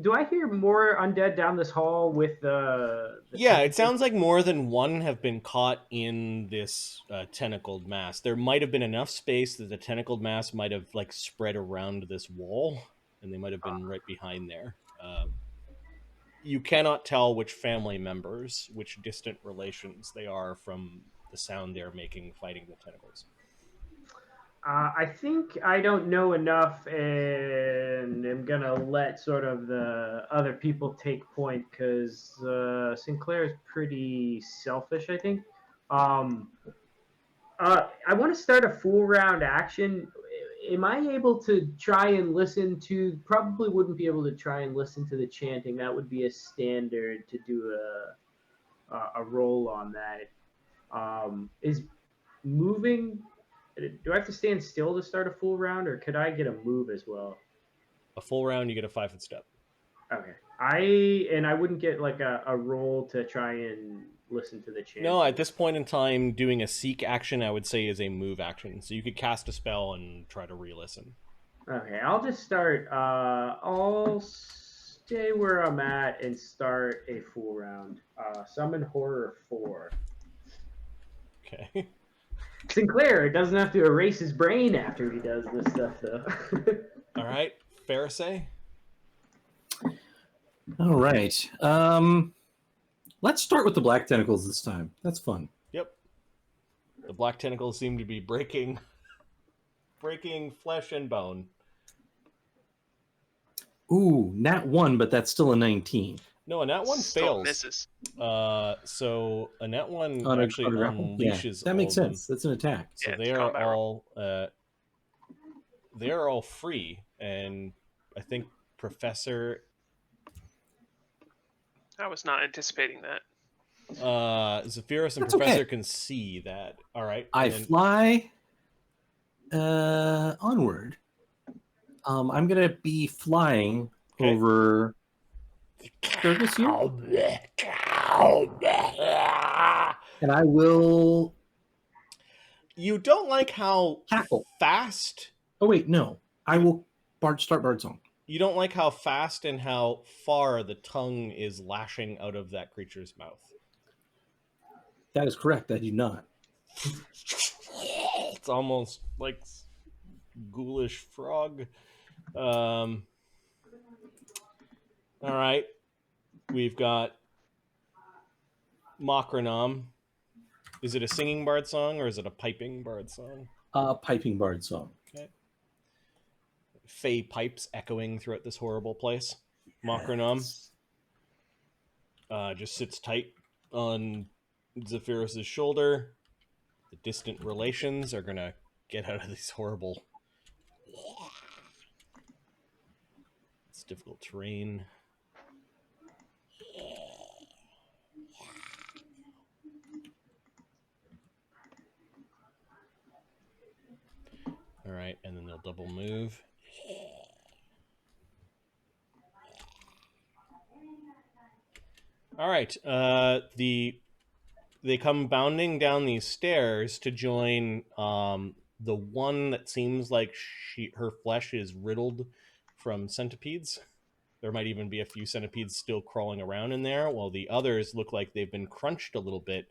Do I hear more undead down this hall with the Yeah, it sounds like more than one have been caught in this tentacled mass. There might have been enough space that the tentacled mass might have spread around this wall, and they might have been right behind there. You cannot tell which family members, which distant relations they are from the sound they're making fighting the tentacles. I think I don't know enough, and I'm gonna let sort of the other people take point because Sinclair is pretty selfish, I think. I want to start a full round action. Am I able to try and listen to? Probably wouldn't be able to try and listen to the chanting. That would be a standard to do a roll on that. Is moving? Do I have to stand still to start a full round, or could I get a move as well? A full round, you get a 5-foot step. Okay. I wouldn't get a roll to try and listen to the chant. No, at this point in time, doing a seek action, I would say, is a move action. So you could cast a spell and try to re-listen. Okay, I'll just start. I'll stay where I'm at and start a full round. Summon Horror 4. Okay. Sinclair doesn't have to erase his brain after he does this stuff, though. All right, Pharisee. All right. Let's start with the black tentacles this time. That's fun. Yep. The black tentacles seem to be breaking flesh and bone. Ooh, nat 1, but that's still a 19. No, a nat 1 Still fails. misses. So a nat 1 On a actually grapple? unleashes. That makes all of them. sense. That's an attack. So Yeah, they it's a are combat roll. all they are all free, and I think Professor I was not anticipating that. Zephyrus and That's Professor okay. can see that. All right, I and then- fly onward. I'm going to be flying Okay. over Sturgis here. And I will You don't like how tackle. fast. Oh, wait, no. I will start Bard Song. You don't like how fast and how far the tongue is lashing out of that creature's mouth. That is correct. I do not. It's almost like ghoulish frog. All right. We've got Makranam. Is it a singing bard song or is it a piping bard song? Piping Bard Song. Okay. Fey pipes echoing throughout this horrible place. Makranam just sits tight on Zephyrus's shoulder. The distant relations are going to get out of these horrible... It's difficult terrain. All right, and then they'll double move. All right, they come bounding down these stairs to join the one that seems like her flesh is riddled from centipedes. There might even be a few centipedes still crawling around in there, while the others look like they've been crunched a little bit.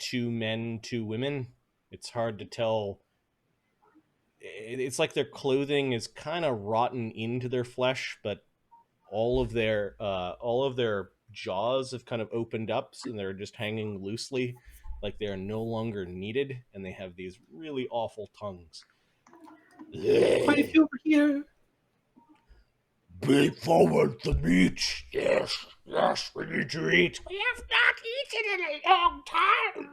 2 men, 2 women. It's hard to tell. It's like their clothing is kind of rotten into their flesh, but all of their jaws have kind of opened up, and they're just hanging loosely, like they are no longer needed, and they have these really awful tongues. Quite a few over here. Bring forward the meat. Yes, we need to eat. We have not eaten in a long time.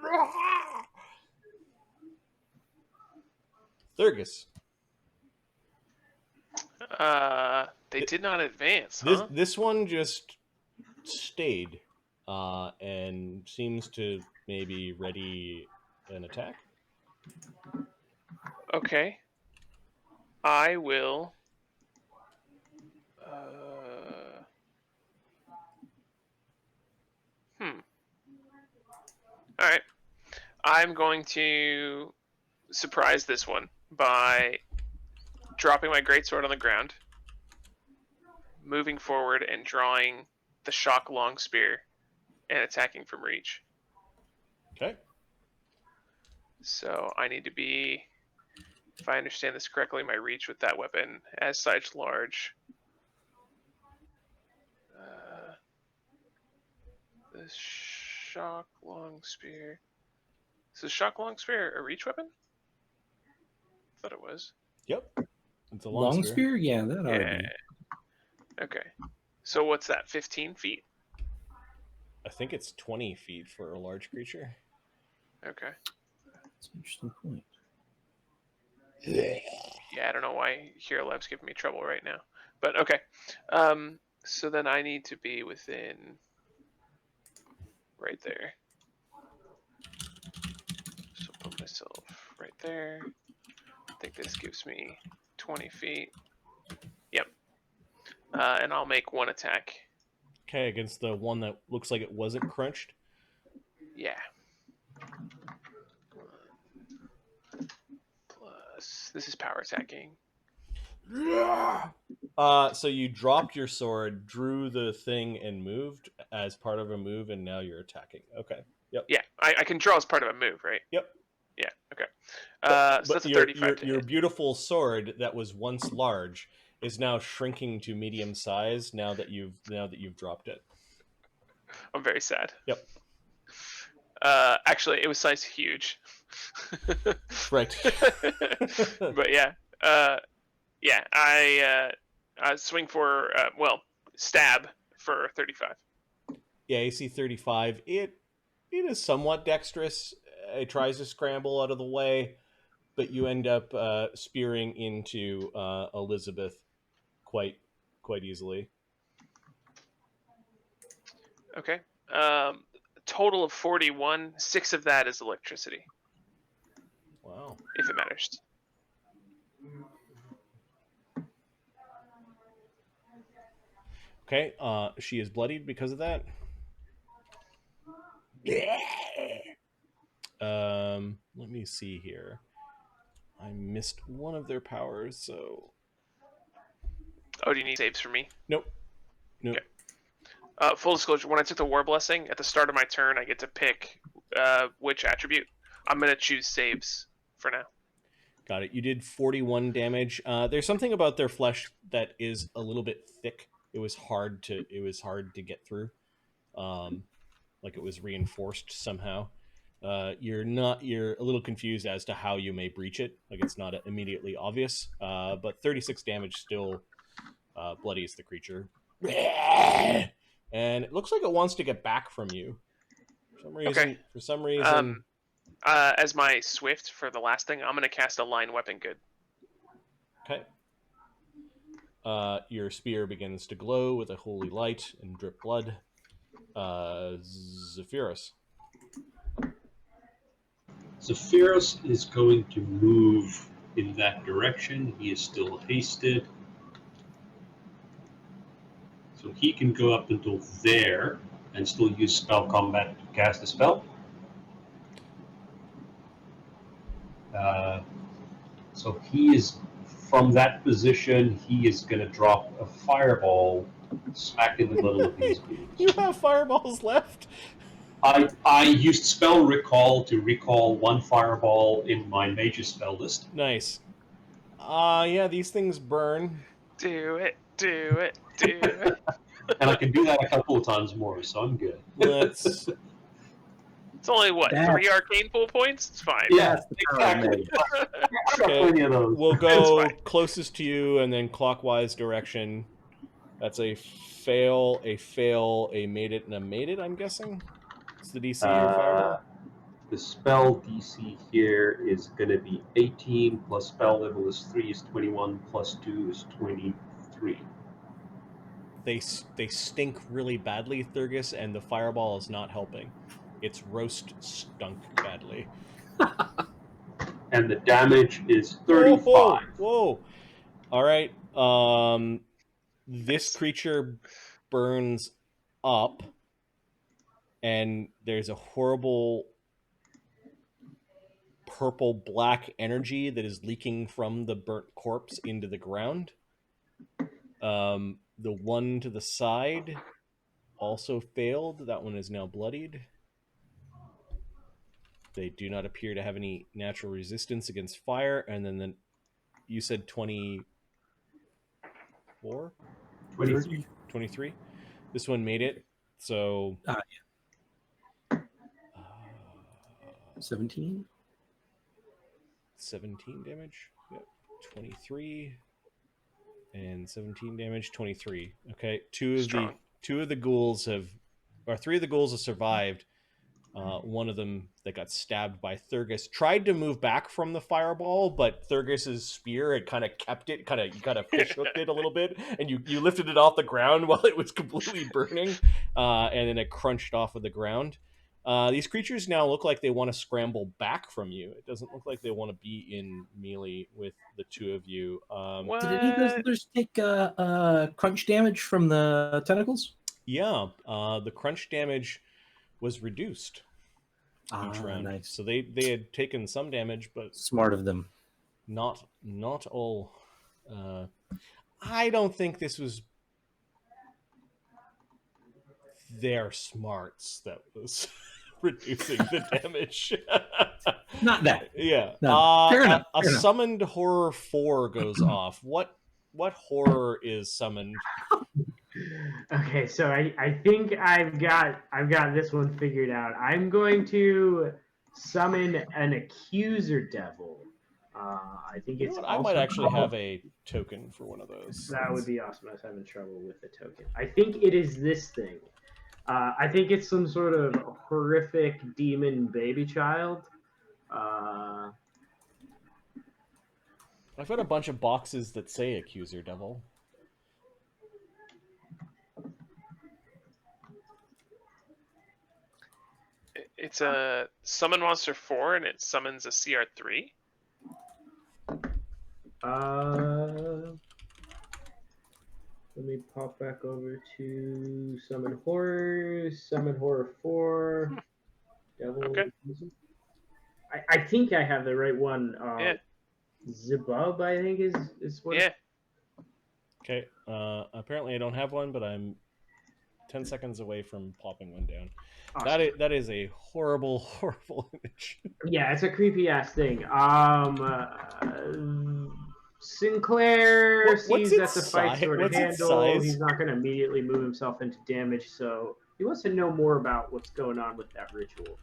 Thurgus. They did not advance, huh? This one just stayed and seems to maybe ready an attack. Okay. I will... Alright. I'm going to surprise this one by dropping my greatsword on the ground, moving forward and drawing the shock long spear and attacking from reach. Okay. So I need to be, if I understand this correctly, my reach with that weapon as such large. The shock long spear. Is the shock long spear a reach weapon? I thought it was. Yep. It's a Long spear? Yeah, that ought to Yeah. be. Okay. So what's that? 15 feet? I think it's 20 feet for a large creature. Okay. That's an interesting point. Yeah, I don't know why Hirolev's giving me trouble right now. But okay. So then I need to be within right there. So put myself right there. I think this gives me 20 feet. Yep. And I'll make one attack. Okay, against the one that looks like it wasn't crunched. Yeah. Plus, this is power attacking. So you dropped your sword, drew the thing, and moved as part of a move, and now you're attacking. Okay. Yep. Yeah, I can draw as part of a move, right? Yep. Yeah. Okay. But So that's a 35 to your hit. beautiful sword that was once large is now shrinking to medium size now that you've dropped it. I'm very sad. Yep. Actually, it was size huge. Right. But yeah, I swing for stab for 35. Yeah, AC 35. It is somewhat dexterous. It tries to scramble out of the way, but you end up spearing into Elizabeth quite easily. Okay. Total of 41. 6 of that is electricity. Wow. If it matters. Okay. She is bloodied because of that. Let me see here. I missed one of their powers, so Oh, do you need saves for me? nope. Okay. Full disclosure, when I took the War Blessing, at the start of my turn, I get to pick which attribute. I'm going to choose saves for now. Got it. You did 41 damage. There's something about their flesh that is a little bit thick. It was hard to get through. Like it was reinforced somehow. You're a little confused as to how you may breach it. Like it's not immediately obvious. But 36 damage still bloodies the creature. And it looks like it wants to get back from you. For some reason. As my swift for the last thing, I'm going to cast a line weapon good. Okay. Your spear begins to glow with a holy light and drip blood. Zephyrus. Zephyrus is going to move in that direction. He is still hasted. So he can go up until there and still use spell combat to cast a spell. So he is, from that position, he is going to drop a fireball smack in the middle of these beams. You have fireballs left? I used spell recall to recall one fireball in my mage's spell list. Nice. Yeah, these things burn. Do it. And I can do that a couple of times more, so I'm good. Let's... It's only, what, 3 arcane pool points? It's fine. Yeah, exactly. I've got plenty of those. We'll go closest to you and then clockwise direction. That's a fail, a made it, and a made it, I'm guessing? It's the DC your fireball? The spell DC here is going to be 18, plus spell level is 3 is 21, plus 2 is 23. They stink really badly, Thurgus, and the fireball is not helping. Its roast stunk badly. And the damage is 35. Whoa. All right. This creature burns up, and there's a horrible purple-black energy that is leaking from the burnt corpse into the ground. The one to the side also failed. That one is now bloodied. They do not appear to have any natural resistance against fire. And then you said 24? 23. 23? This one made it. So... yeah. 17? 17 damage. Yep. 23. And 17 damage, 23. Okay, three of the ghouls have survived. One of them that got stabbed by Thurgus tried to move back from the fireball, but Thurgus's spear had kind of kept it, you kind of fish hooked it a little bit, and you lifted it off the ground while it was completely burning, and then it crunched off of the ground. These creatures now look like they want to scramble back from you. It doesn't look like they want to be in melee with the two of you. Did any of those others take crunch damage from the tentacles? Yeah, the crunch damage was reduced each round. Nice. So they had taken some damage, but smart of them. Not all. I don't think this was their smarts that was reducing the damage. Not that. Yeah. Fair enough. A Fair enough. summoned horror 4 goes off. What horror is summoned? Okay, so I think I've got this one figured out. I'm going to summon an accuser devil. I think You know it's what? I might also actually called- have a token for one of those. That would be awesome. I was having trouble with the token. I think it is this thing. I think it's some sort of horrific demon baby child. I've got a bunch of boxes that say accuser devil. It's a summon monster 4, and it summons a CR3. Let me pop back over to summon horrors. Summon horror 4. Devil. Okay. I think I have the right one. Yeah. Zebub, I think is what. Yeah. Okay. Apparently I don't have one, but I'm 10 seconds away from popping one down. Awesome. That is a horrible, horrible image. Yeah, it's a creepy ass thing. Sinclair What's sees that its the fight's size? sort of What's its handle. size? He's not going to immediately move himself into damage, so he wants to know more about what's going on with that ritual.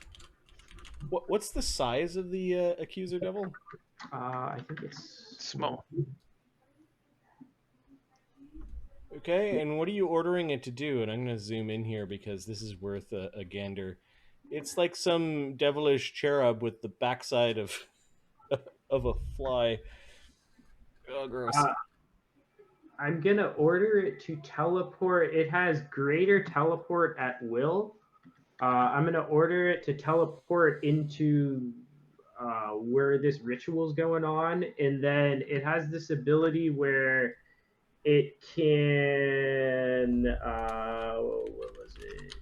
What's the size of the accuser devil? I think it's Small. Okay, and what are you ordering it to do? And I'm going to zoom in here because this is worth a gander. It's like some devilish cherub with the backside of of a fly. Oh, gross. I'm gonna order it to teleport. It has greater teleport at will. I'm gonna order it to teleport into where this ritual's going on, and then it has this ability where it can what was it?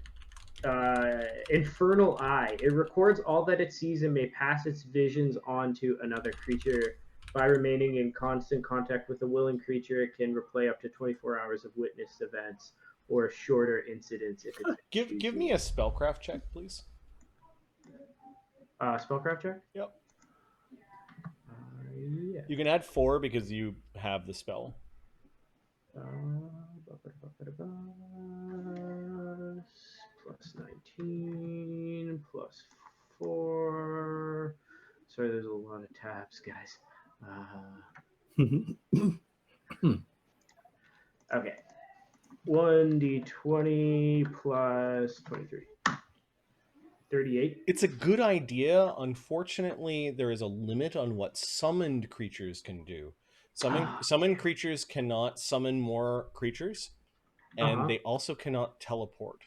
Infernal Eye. It records all that it sees and may pass its visions on to another creature. By remaining in constant contact with a willing creature, it can replay up to 24 hours of witnessed events or shorter incidents. If it's Give me a spellcraft check, please. Spellcraft check? Yep. Yeah. You can add 4 because you have the spell. Plus 19, plus 4. Sorry, there's a lot of tabs, guys. Okay. 1d20 plus 23. 38. It's a good idea. Unfortunately, there is a limit on what summoned creatures can do. Summoned creatures cannot summon more creatures, and they also cannot teleport.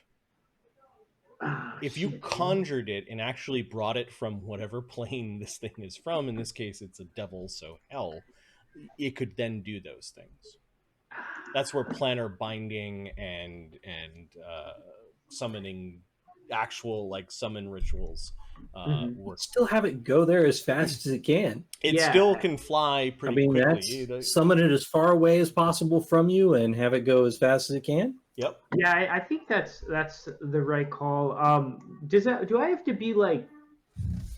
If you conjured it and actually brought it from whatever plane this thing is from, in this case it's a devil, so hell, it could then do those things. That's where planar binding and summoning actual like summon rituals work. Still have it go there as fast as it can. It still can fly pretty quickly. Summon it as far away as possible from you and have it go as fast as it can. Yep. Yeah, I think that's the right call. Do I have to be like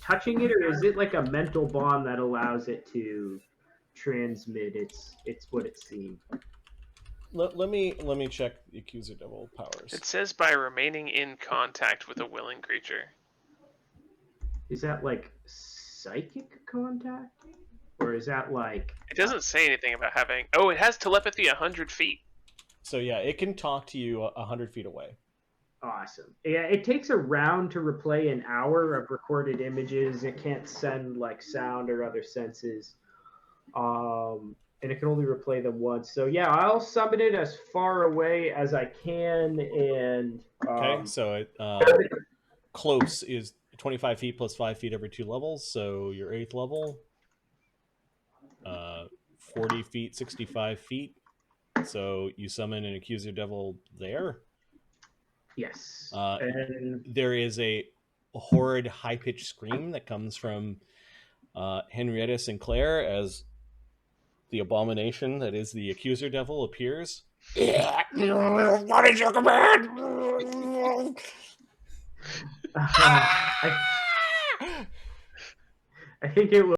touching it, or is it like a mental bond that allows it to transmit it's what it's seeing? Let me check the accuser devil powers. It says by remaining in contact with a willing creature. Is that like psychic contact, or is that like? It doesn't say anything about having. Oh, it has telepathy 100 feet. So yeah, it can talk to you 100 feet away. Awesome. Yeah, it takes a round to replay an hour of recorded images. It can't send like sound or other senses. And it can only replay them once. So yeah, I'll summon it as far away as I can. And okay, so close is 25 feet plus 5 feet every 2 levels. So your 8th level, 40 feet, 65 feet. So you summon an accuser devil there. Yes. And there is a horrid high-pitched scream that comes from Henrietta Sinclair as the abomination that is the accuser devil appears. What is your command? I think it was.